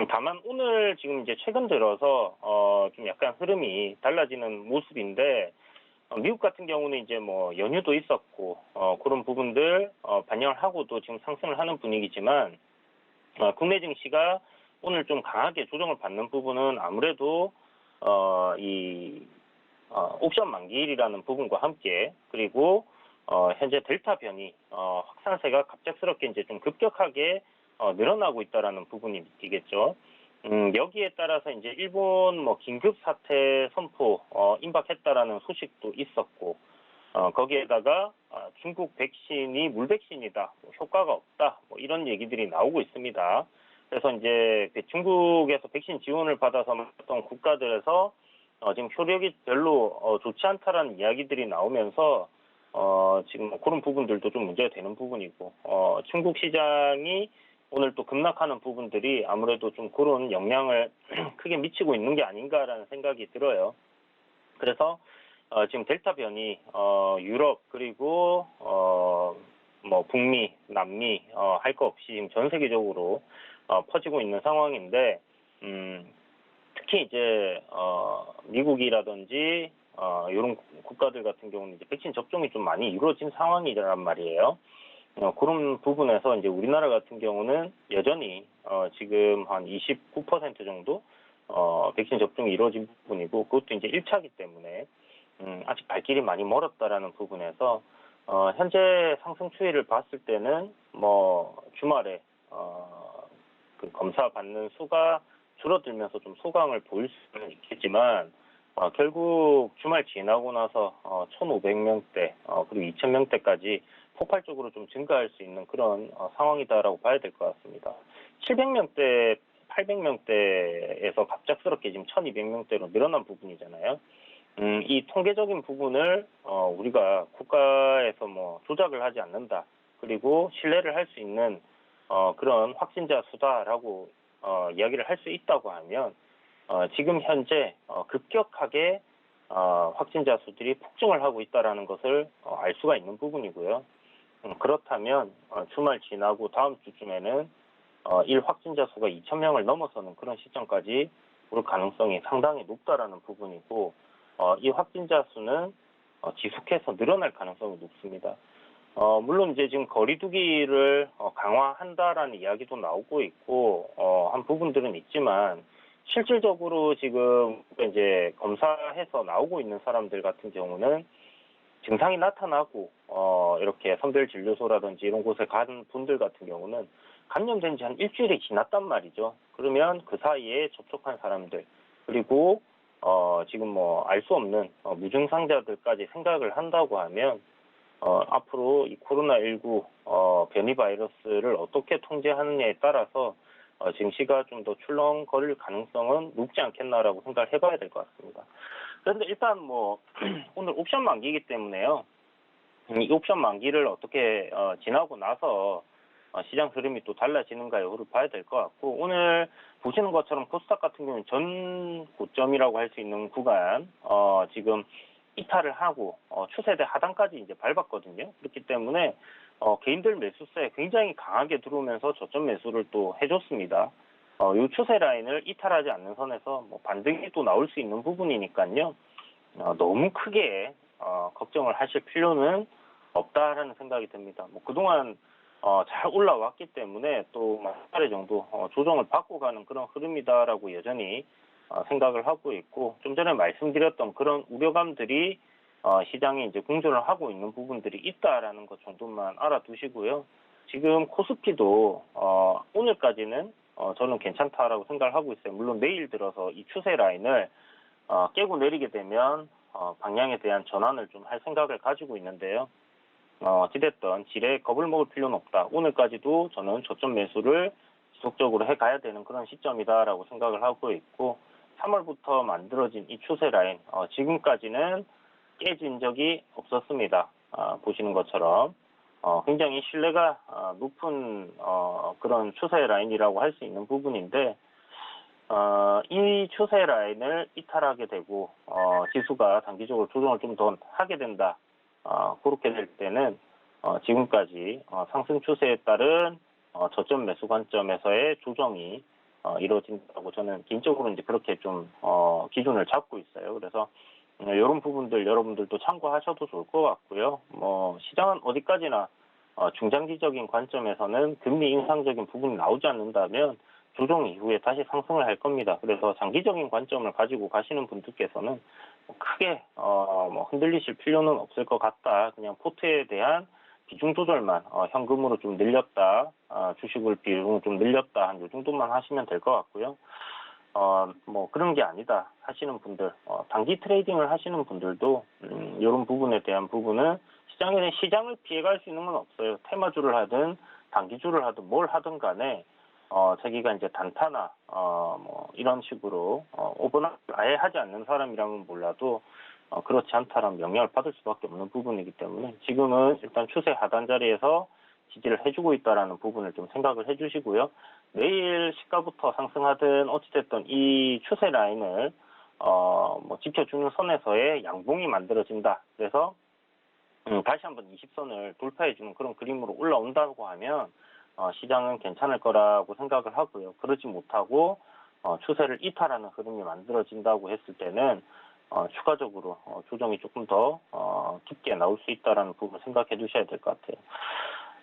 다만 오늘 지금 이제 최근 들어서 좀 약간 흐름이 달라지는 모습인데 미국 같은 경우는 이제 뭐 연휴도 있었고 그런 부분들 반영을 하고도 지금 상승을 하는 분위기지만 국내 증시가 오늘 좀 강하게 조정을 받는 부분은 아무래도 옵션 만기일이라는 부분과 함께 그리고 현재 델타 변이 확산세가 갑작스럽게 이제 좀 급격하게 늘어나고 있다라는 부분이 있겠죠. 여기에 따라서 이제 일본 뭐 긴급 사태 선포 임박했다라는 소식도 있었고 거기에다가 중국 백신이 물백신이다, 뭐 효과가 없다, 뭐 이런 얘기들이 나오고 있습니다. 그래서 이제 중국에서 백신 지원을 받아서 어떤 국가들에서 지금 효력이 별로 좋지 않다라는 이야기들이 나오면서 지금 뭐 그런 부분들도 좀 문제가 되는 부분이고 중국 시장이 오늘 또 급락하는 부분들이 아무래도 좀 그런 영향을 크게 미치고 있는 게 아닌가라는 생각이 들어요. 그래서 지금 델타 변이 유럽 그리고 뭐 북미, 남미 할 거 없이 지금 전 세계적으로 퍼지고 있는 상황인데 특히 이제 미국이라든지 이런 국가들 같은 경우는 이제 백신 접종이 좀 많이 이루어진 상황이란 말이에요. 그런 부분에서 이제 우리나라 같은 경우는 여전히 지금 한 29% 정도 백신 접종이 이루어진 부분이고 그것도 이제 1차이기 때문에 아직 갈 길이 많이 멀었다라는 부분에서 현재 상승 추이를 봤을 때는 뭐 주말에 그 검사 받는 수가 줄어들면서 좀 소강을 보일 수는 있겠지만 결국 주말 지나고 나서 1,500명대 그리고 2,000명대까지 폭발적으로 좀 증가할 수 있는 그런 상황이다라고 봐야 될 것 같습니다. 700명대, 800명대에서 갑작스럽게 지금 1,200명대로 늘어난 부분이잖아요. 이 통계적인 부분을 우리가 국가에서 뭐 조작을 하지 않는다. 그리고 신뢰를 할 수 있는 그런 확진자 수다라고 이야기를 할 수 있다고 하면 지금 현재 급격하게 확진자 수들이 폭증을 하고 있다라는 것을 알 수가 있는 부분이고요. 그렇다면 주말 지나고 다음 주쯤에는 일 확진자 수가 2,000명을 넘어서는 그런 시점까지 올 가능성이 상당히 높다라는 부분이고 이 확진자 수는 지속해서 늘어날 가능성이 높습니다. 물론 이제 지금 거리두기를 강화한다라는 이야기도 나오고 있고 한 부분들은 있지만 실질적으로 지금 이제 검사해서 나오고 있는 사람들 같은 경우는 증상이 나타나고 이렇게 선별진료소라든지 이런 곳에 간 분들 같은 경우는 감염된 지 한 일주일이 지났단 말이죠. 그러면 그 사이에 접촉한 사람들 그리고 지금 뭐 알 수 없는 무증상자들까지 생각을 한다고 하면 앞으로 이 코로나19 변이 바이러스를 어떻게 통제하느냐에 따라서 증시가 좀 더 출렁거릴 가능성은 높지 않겠나라고 생각을 해봐야 될 것 같습니다. 그런데 일단 뭐 오늘 옵션 만기이기 때문에요. 이 옵션 만기를 어떻게 지나고 나서 시장 흐름이 또 달라지는가 여부를 봐야 될 것 같고 오늘 보시는 것처럼 코스닥 같은 경우는 전 고점이라고 할 수 있는 구간 지금 이탈을 하고 추세대 하단까지 이제 밟았거든요. 그렇기 때문에 개인들 매수세 굉장히 강하게 들어오면서 저점 매수를 또 해줬습니다. 이 추세 라인을 이탈하지 않는 선에서 뭐 반등이 또 나올 수 있는 부분이니까요. 너무 크게 걱정을 하실 필요는 없다라는 생각이 듭니다. 뭐 그동안 잘 올라왔기 때문에 또 한 차례 정도 조정을 받고 가는 그런 흐름이다라고 여전히 생각을 하고 있고 좀 전에 말씀드렸던 그런 우려감들이 시장에 이제 공존을 하고 있는 부분들이 있다라는 것 정도만 알아두시고요. 지금 코스피도 오늘까지는 저는 괜찮다라고 생각을 하고 있어요. 물론 내일 들어서 이 추세 라인을 깨고 내리게 되면 방향에 대한 전환을 좀 할 생각을 가지고 있는데요. 어찌됐든 지레 겁을 먹을 필요는 없다. 오늘까지도 저는 저점 매수를 지속적으로 해가야 되는 그런 시점이다라고 생각을 하고 있고 3월부터 만들어진 이 추세 라인 지금까지는 깨진 적이 없었습니다. 보시는 것처럼 굉장히 신뢰가 높은 그런 추세 라인이라고 할 수 있는 부분인데 이 추세 라인을 이탈하게 되고 지수가 단기적으로 조정을 좀 더 하게 된다. 그렇게 될 때는 지금까지 상승 추세에 따른 저점 매수 관점에서의 조정이 이루어진다고 저는 개인적으로 이제 그렇게 좀 기준을 잡고 있어요. 그래서 이런 부분들 여러분들도 참고하셔도 좋을 것 같고요. 뭐 시장은 어디까지나 중장기적인 관점에서는 금리 인상적인 부분이 나오지 않는다면 조정 이후에 다시 상승을 할 겁니다. 그래서 장기적인 관점을 가지고 가시는 분들께서는 크게 뭐 흔들리실 필요는 없을 것 같다. 그냥 포트에 대한 비중 조절만 현금으로 좀 늘렸다, 주식을 비중을 좀 늘렸다 한 요 정도만 하시면 될 것 같고요. 뭐 그런 게 아니다 하시는 분들, 단기 트레이딩을 하시는 분들도 이런 부분에 대한 부분은 시장을 피해갈 수 있는 건 없어요. 테마주를 하든 단기주를 하든 뭘 하든 간에 자기가 이제 단타나 뭐 이런 식으로 오버나이트 아예 하지 않는 사람이라면 몰라도 그렇지 않다라면 영향을 받을 수밖에 없는 부분이기 때문에 지금은 일단 추세 하단 자리에서 지지를 해주고 있다라는 부분을 좀 생각을 해주시고요. 내일 시가부터 상승하든 어찌됐든 이 추세 라인을 뭐 지켜주는 선에서의 양봉이 만들어진다. 그래서 다시 한번 20선을 돌파해주는 그런 그림으로 올라온다고 하면 시장은 괜찮을 거라고 생각을 하고요. 그러지 못하고 추세를 이탈하는 흐름이 만들어진다고 했을 때는 추가적으로 조정이 조금 더 깊게 나올 수 있다는 부분 생각해 주셔야 될 것 같아요.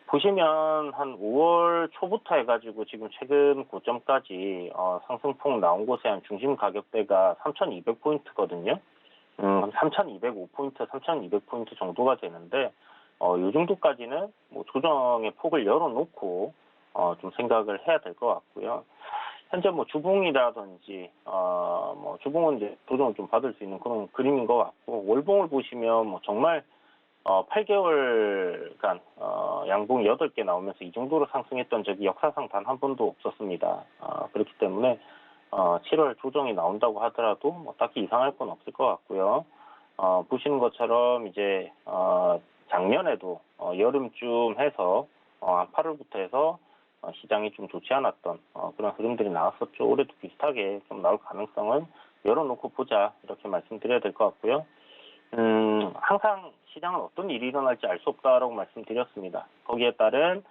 보시면 한 5월 초부터 해가지고 지금 최근 고점까지 상승폭 나온 곳에 한 중심 가격대가 3,200포인트거든요. 3,205포인트, 3,200포인트 정도가 되는데 이 정도까지는 뭐 조정의 폭을 열어놓고 좀 생각을 해야 될 것 같고요. 현재 뭐 주봉이라든지 뭐 주봉은 이제 조정을 좀 받을 수 있는 그런 그림인 것 같고 월봉을 보시면 뭐 정말 8개월간 양봉이 8개 나오면서 이 정도로 상승했던 적이 역사상 단 한 번도 없었습니다. 그렇기 때문에 7월 조정이 나온다고 하더라도 뭐 딱히 이상할 건 없을 것 같고요. 보시는 것처럼 이제 작년에도 여름쯤 해서 한 8월부터 해서 시장이 좀 좋지 않았던 그런 흐름들이 나왔었죠. 올해도 비슷하게 좀 나올 가능성은 열어놓고 보자 이렇게 말씀드려야 될 것 같고요. 항상 시장은 어떤 일이 일어날지 알 수 없다라고 말씀드렸습니다. 거기에 따른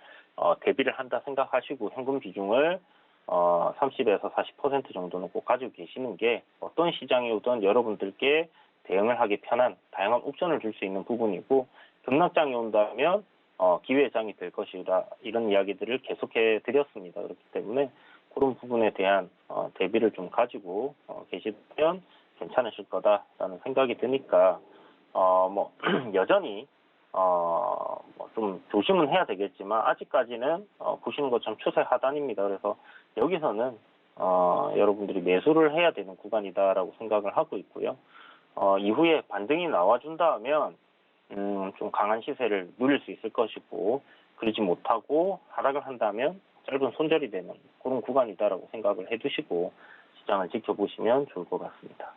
대비를 한다 생각하시고 현금 비중을 30에서 40% 정도는 꼭 가지고 계시는 게 어떤 시장이 오든 여러분들께 대응을 하기 편한 다양한 옵션을 줄 수 있는 부분이고 급락장이 온다면 기회장이 될 것이라 이런 이야기들을 계속해 드렸습니다. 그렇기 때문에 그런 부분에 대한 대비를 좀 가지고 계시면 괜찮으실 거다라는 생각이 드니까 뭐 여전히 뭐 좀 조심은 해야 되겠지만 아직까지는 보시는 것처럼 추세 하단입니다. 그래서 여기서는 여러분들이 매수를 해야 되는 구간이다라고 생각을 하고 있고요. 이후에 반등이 나와준다 하면 좀 강한 시세를 누릴 수 있을 것이고 그러지 못하고 하락을 한다면 짧은 손절이 되는 그런 구간이다라고 생각을 해두시고 시장을 지켜보시면 좋을 것 같습니다.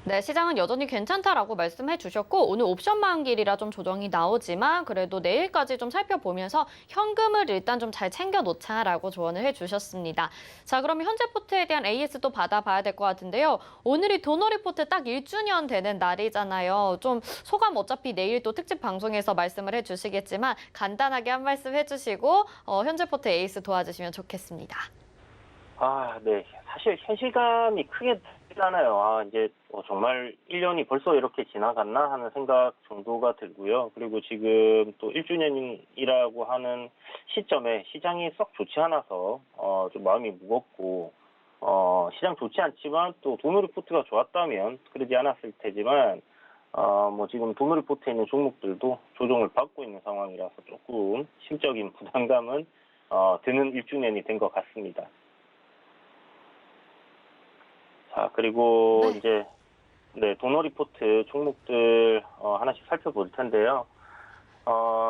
네, 시장은 여전히 괜찮다라고 말씀해 주셨고 오늘 옵션 만기이라 좀 조정이 나오지만 그래도 내일까지 좀 살펴보면서 현금을 일단 좀 잘 챙겨 놓자라고 조언을 해 주셨습니다. 자, 그러면 현재 포트에 대한 AS도 받아봐야 될 것 같은데요. 오늘이 도너 리포트 딱 1주년 되는 날이잖아요. 좀 소감 어차피 내일 또 특집 방송에서 말씀을 해 주시겠지만 간단하게 한 말씀 해주시고 현재 포트 AS 도와주시면 좋겠습니다. 네. 사실 현실감이 크게 들잖아요. 이제 정말 1년이 벌써 이렇게 지나갔나 하는 생각 정도가 들고요. 그리고 지금 또 1주년이라고 하는 시점에 시장이 썩 좋지 않아서 좀 마음이 무겁고 시장 좋지 않지만 또 도너 리포트가 좋았다면 그러지 않았을 테지만 뭐 지금 도너 리포트에 있는 종목들도 조정을 받고 있는 상황이라서 조금 심적인 부담감은 드는 1주년이 된 것 같습니다. 자, 그리고 네. 이제 도너 리포트 종목들 하나씩 살펴볼 텐데요.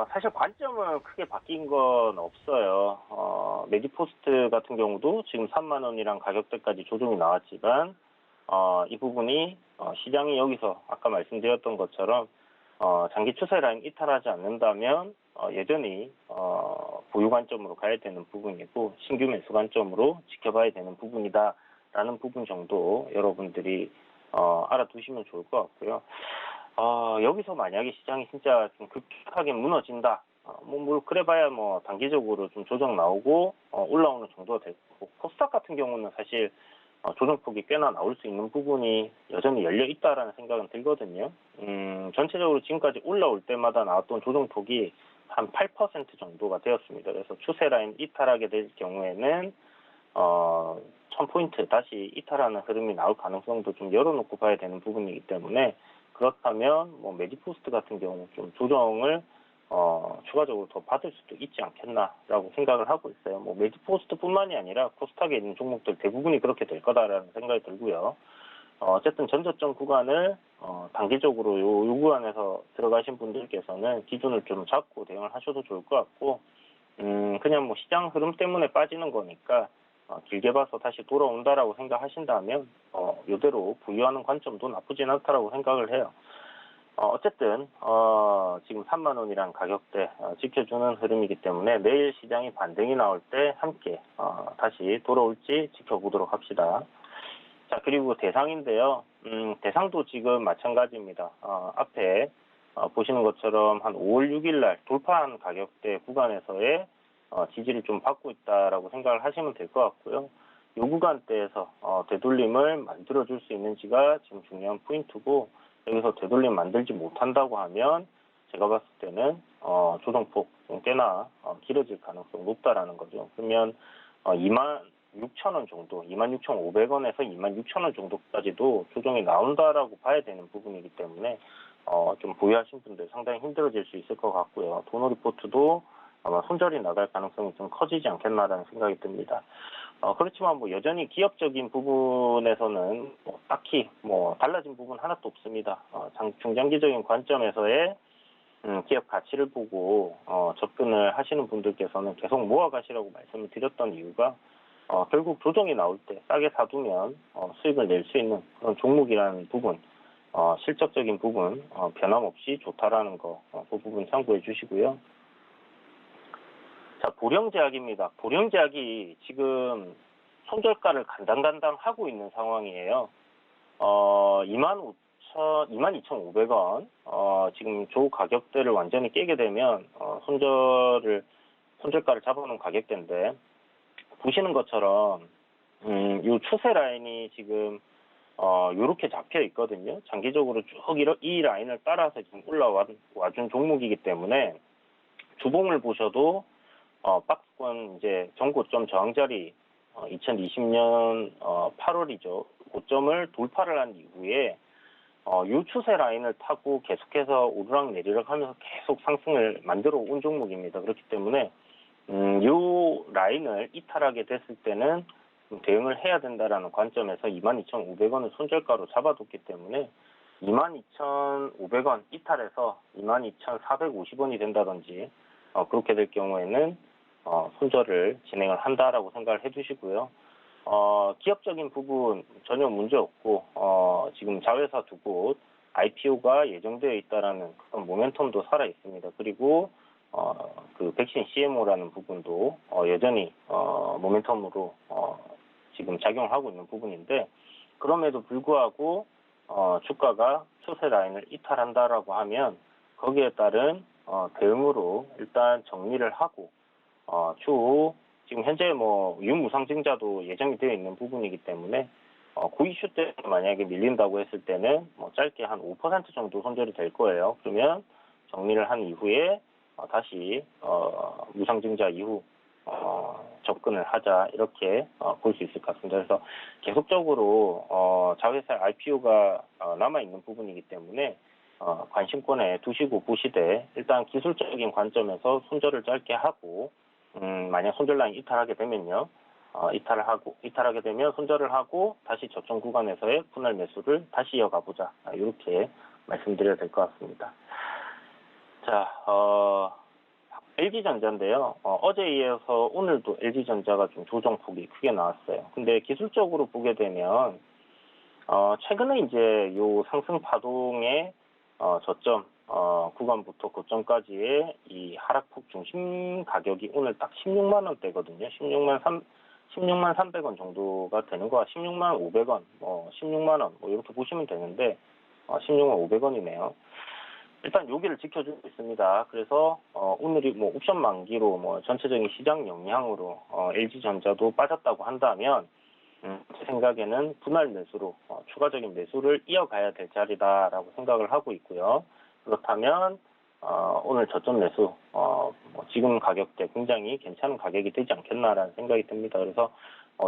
사실 관점은 크게 바뀐 건 없어요. 메디포스트 같은 경우도 지금 3만 원이랑 가격대까지 조정이 나왔지만 이 부분이 시장이 여기서 아까 말씀드렸던 것처럼 장기 추세 라인 이탈하지 않는다면 여전히 보유 관점으로 가야 되는 부분이고 신규 매수 관점으로 지켜봐야 되는 부분이다라는 부분 정도 여러분들이 알아두시면 좋을 것 같고요. 여기서 만약에 시장이 진짜 좀 급격하게 무너진다. 뭐 그래봐야 뭐 단기적으로 좀 조정 나오고 올라오는 정도가 될 거고, 코스닥 같은 경우는 사실 조정폭이 꽤나 나올 수 있는 부분이 여전히 열려 있다라는 생각은 들거든요. 전체적으로 지금까지 올라올 때마다 나왔던 조정폭이 한 8% 정도가 되었습니다. 그래서 추세 라인 이탈하게 될 경우에는 1000포인트 다시 이탈하는 흐름이 나올 가능성도 좀 열어놓고 봐야 되는 부분이기 때문에, 그렇다면 뭐 메디포스트 같은 경우 좀 조정을 추가적으로 더 받을 수도 있지 않겠나라고 생각을 하고 있어요. 뭐 메디포스트뿐만이 아니라 코스닥에 있는 종목들 대부분이 그렇게 될 거다라는 생각이 들고요. 어쨌든 전저점 구간을 단기적으로 요 구간에서 들어가신 분들께서는 기준을 좀 잡고 대응을 하셔도 좋을 것 같고, 그냥 뭐 시장 흐름 때문에 빠지는 거니까 길게 봐서 다시 돌아온다라고 생각하신다면 이대로 보유하는 관점도 나쁘진 않다라고 생각을 해요. 어쨌든 지금 3만 원이란 가격대 지켜주는 흐름이기 때문에 내일 시장이 반등이 나올 때 함께 다시 돌아올지 지켜보도록 합시다. 자, 그리고 대상인데요. 대상도 지금 마찬가지입니다. 앞에 보시는 것처럼 한 5월 6일 날 돌파한 가격대 구간에서의 지지를 좀 받고 있다라고 생각을 하시면 될 것 같고요. 이 구간대에서 되돌림을 만들어줄 수 있는지가 지금 중요한 포인트고, 여기서 되돌림 만들지 못한다고 하면 제가 봤을 때는 조정폭 꽤나 길어질 가능성이 높다라는 거죠. 그러면 26,000원 정도, 26,500원에서 26,000원 정도까지도 조정이 나온다라고 봐야 되는 부분이기 때문에 좀 보유하신 분들 상당히 힘들어질 수 있을 것 같고요. 도너 리포트도 아마 손절이 나갈 가능성이 좀 커지지 않겠나라는 생각이 듭니다. 그렇지만 뭐 여전히 기업적인 부분에서는 딱히 뭐 달라진 부분 하나도 없습니다. 중장기적인 관점에서의 기업 가치를 보고 접근을 하시는 분들께서는 계속 모아가시라고 말씀을 드렸던 이유가 결국 조정이 나올 때 싸게 사두면 수익을 낼 수 있는 그런 종목이라는 부분, 실적적인 부분 변함없이 좋다라는 거, 그 부분 참고해 주시고요. 자, 보령제약입니다. 보령제약이 지금 손절가를 간당간당 하고 있는 상황이에요. 22,500원 지금 조 가격대를 완전히 깨게 되면 손절가를 잡아놓은 가격대인데, 보시는 것처럼 이 추세 라인이 지금 이렇게 잡혀 있거든요. 장기적으로 쭉 이 라인을 따라서 지금 올라와준 종목이기 때문에 주봉을 보셔도 박스권 이제 전고점 저항자리 2020년 8월이죠. 고점을 돌파를 한 이후에 이 추세 라인을 타고 계속해서 오르락 내리락 하면서 계속 상승을 만들어 온 종목입니다. 그렇기 때문에 이 라인을 이탈하게 됐을 때는 대응을 해야 된다라는 관점에서 22,500원을 손절가로 잡아뒀기 때문에 22,500원 이탈해서 22,450원이 된다든지 그렇게 될 경우에는 손절을 진행을 한다라고 생각을 해주시고요. 기업적인 부분 전혀 문제 없고 지금 자회사 두 곳 IPO가 예정되어 있다라는 그런 모멘텀도 살아 있습니다. 그리고 그 백신 CMO라는 부분도 여전히 모멘텀으로 지금 작용을 하고 있는 부분인데, 그럼에도 불구하고 주가가 추세 라인을 이탈한다라고 하면 거기에 따른 대응으로 일단 정리를 하고 추후 지금 현재 뭐 유무상증자도 예정이 되어 있는 부분이기 때문에 고이슈 때 만약에 밀린다고 했을 때는 뭐 짧게 한 5% 정도 손절이 될 거예요. 그러면 정리를 한 이후에 다시 무상증자 이후 접근을 하자, 이렇게 볼 수 있을 것 같습니다. 그래서 계속적으로 자회사 IPO가 남아있는 부분이기 때문에 관심권에 두시고 보시되, 일단 기술적인 관점에서 손절을 짧게 하고 만약 손절 라인 이탈하게 되면요, 이탈하게 되면 손절을 하고 다시 저점 구간에서의 분할 매수를 다시 이어가 보자, 이렇게 말씀드려야 될 것 같습니다. 자, LG전자인데요. 어제에 이어서 오늘도 LG전자가 좀 조정폭이 크게 나왔어요. 근데 기술적으로 보게 되면 최근에 이제 요 상승 파동의 저점 구간부터 고점까지의 이 하락폭 중심 가격이 오늘 딱 16만 원대거든요. 16만 300원 정도가 되는 거야. 16만 500원, 16만 원, 이렇게 보시면 되는데 16만 500원이네요. 일단 여기를 지켜주고 있습니다. 그래서 오늘이 뭐 옵션 만기로 뭐 전체적인 시장 영향으로 LG전자도 빠졌다고 한다면 제 생각에는 분할 매수로 추가적인 매수를 이어가야 될 자리다라고 생각을 하고 있고요. 그렇다면 오늘 저점 매수 뭐 지금 가격대 굉장히 괜찮은 가격이 되지 않겠나라는 생각이 듭니다. 그래서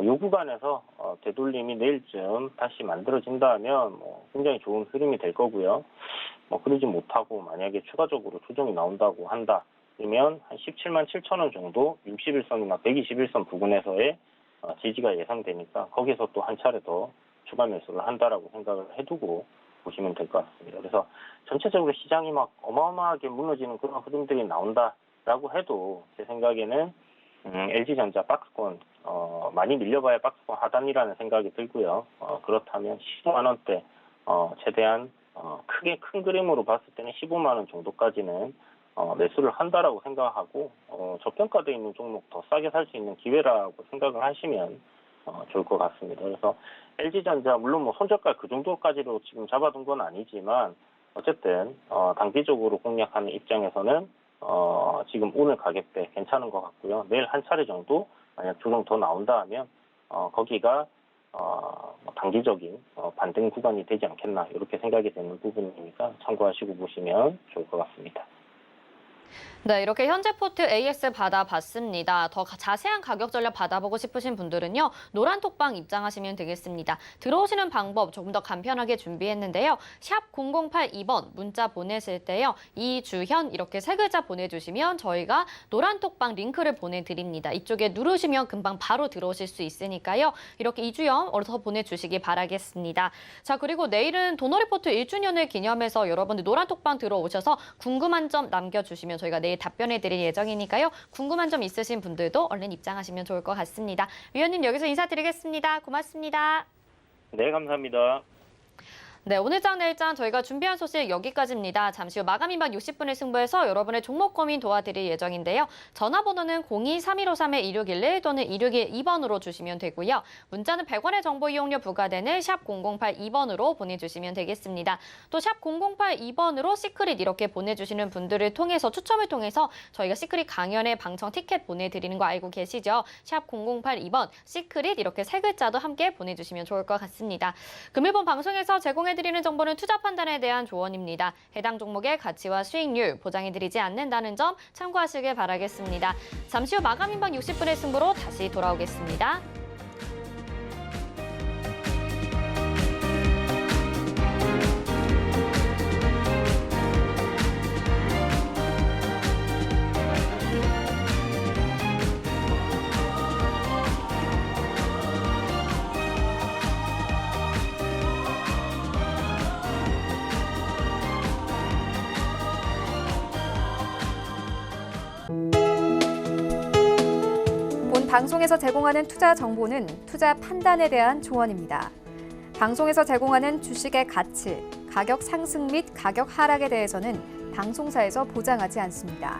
요 구간에서 되돌림이 내일쯤 다시 만들어진다면 뭐 굉장히 좋은 흐름이 될 거고요. 뭐 그러지 못하고 만약에 추가적으로 조정이 나온다고 한다. 그러면 한 17만 7천 원 정도 61선이나 121선 부근에서의 지지가 예상되니까 거기서 또 한 차례 더 추가 매수를 한다라고 생각을 해두고 보시면 될 것 같습니다. 그래서 전체적으로 시장이 막 어마어마하게 무너지는 그런 흐름들이 나온다라고 해도 제 생각에는 LG전자 박스권 많이 밀려봐야 박스권 하단이라는 생각이 들고요. 그렇다면 15만 원대 최대한 크게 큰 그림으로 봤을 때는 15만 원 정도까지는 매수를 한다라고 생각하고 저평가되어 있는 종목 더 싸게 살 수 있는 기회라고 생각을 하시면 좋을 것 같습니다. 그래서 LG전자 물론 뭐 손절가 그 정도까지로 지금 잡아둔 건 아니지만 어쨌든 단기적으로 공략하는 입장에서는 지금 오늘 가격대 괜찮은 것 같고요. 내일 한 차례 정도 만약 조정 더 나온다 하면 거기가 단기적인 반등 구간이 되지 않겠나 이렇게 생각이 되는 부분이니까 참고하시고 보시면 좋을 것 같습니다. 네, 이렇게 현재 포트 AS 받아봤습니다. 더 자세한 가격 전략 받아보고 싶으신 분들은요. 노란톡방 입장하시면 되겠습니다. 들어오시는 방법 조금 더 간편하게 준비했는데요. 샵 0082번 문자 보내실 때요. 이주현 이렇게 세 글자 보내주시면 저희가 노란톡방 링크를 보내드립니다. 이쪽에 누르시면 금방 바로 들어오실 수 있으니까요. 이렇게 이주현 어서 보내주시기 바라겠습니다. 자, 그리고 내일은 도너리포트 1주년을 기념해서 여러분들 노란톡방 들어오셔서 궁금한 점 남겨주시면 저희가 내일 답변해드릴 예정이니까요. 궁금한 점 있으신 분들도 얼른 입장하시면 좋을 것 같습니다. 위원님 여기서 인사드리겠습니다. 고맙습니다. 네, 감사합니다. 네, 오늘장 내일장 저희가 준비한 소식 여기까지입니다. 잠시 후 마감 임박 60분을 승부해서 여러분의 종목 고민 도와드릴 예정인데요. 전화번호는 02-3153-1611 또는 2612번으로 주시면 되고요. 문자는 100원의 정보 이용료 부과되는 샵 0082번으로 보내주시면 되겠습니다. 또 샵 0082번으로 시크릿 이렇게 보내주시는 분들을 통해서 추첨을 통해서 저희가 시크릿 강연의 방청 티켓 보내드리는 거 알고 계시죠? 샵 0082번 시크릿 이렇게 세 글자도 함께 보내주시면 좋을 것 같습니다. 금일본 방송에서 제공해드리는 정보는 투자 판단에 대한 조언입니다. 해당 종목의 가치와 수익률 보장해드리지 않는다는 점 참고하시길 바라겠습니다. 잠시 후 마감 임박 60분의 승부로 다시 돌아오겠습니다. 본 방송에서 제공하는 투자 정보는 투자 판단에 대한 조언입니다. 방송에서 제공하는 주식의 가치, 가격 상승 및 가격 하락에 대해서는 방송사에서 보장하지 않습니다.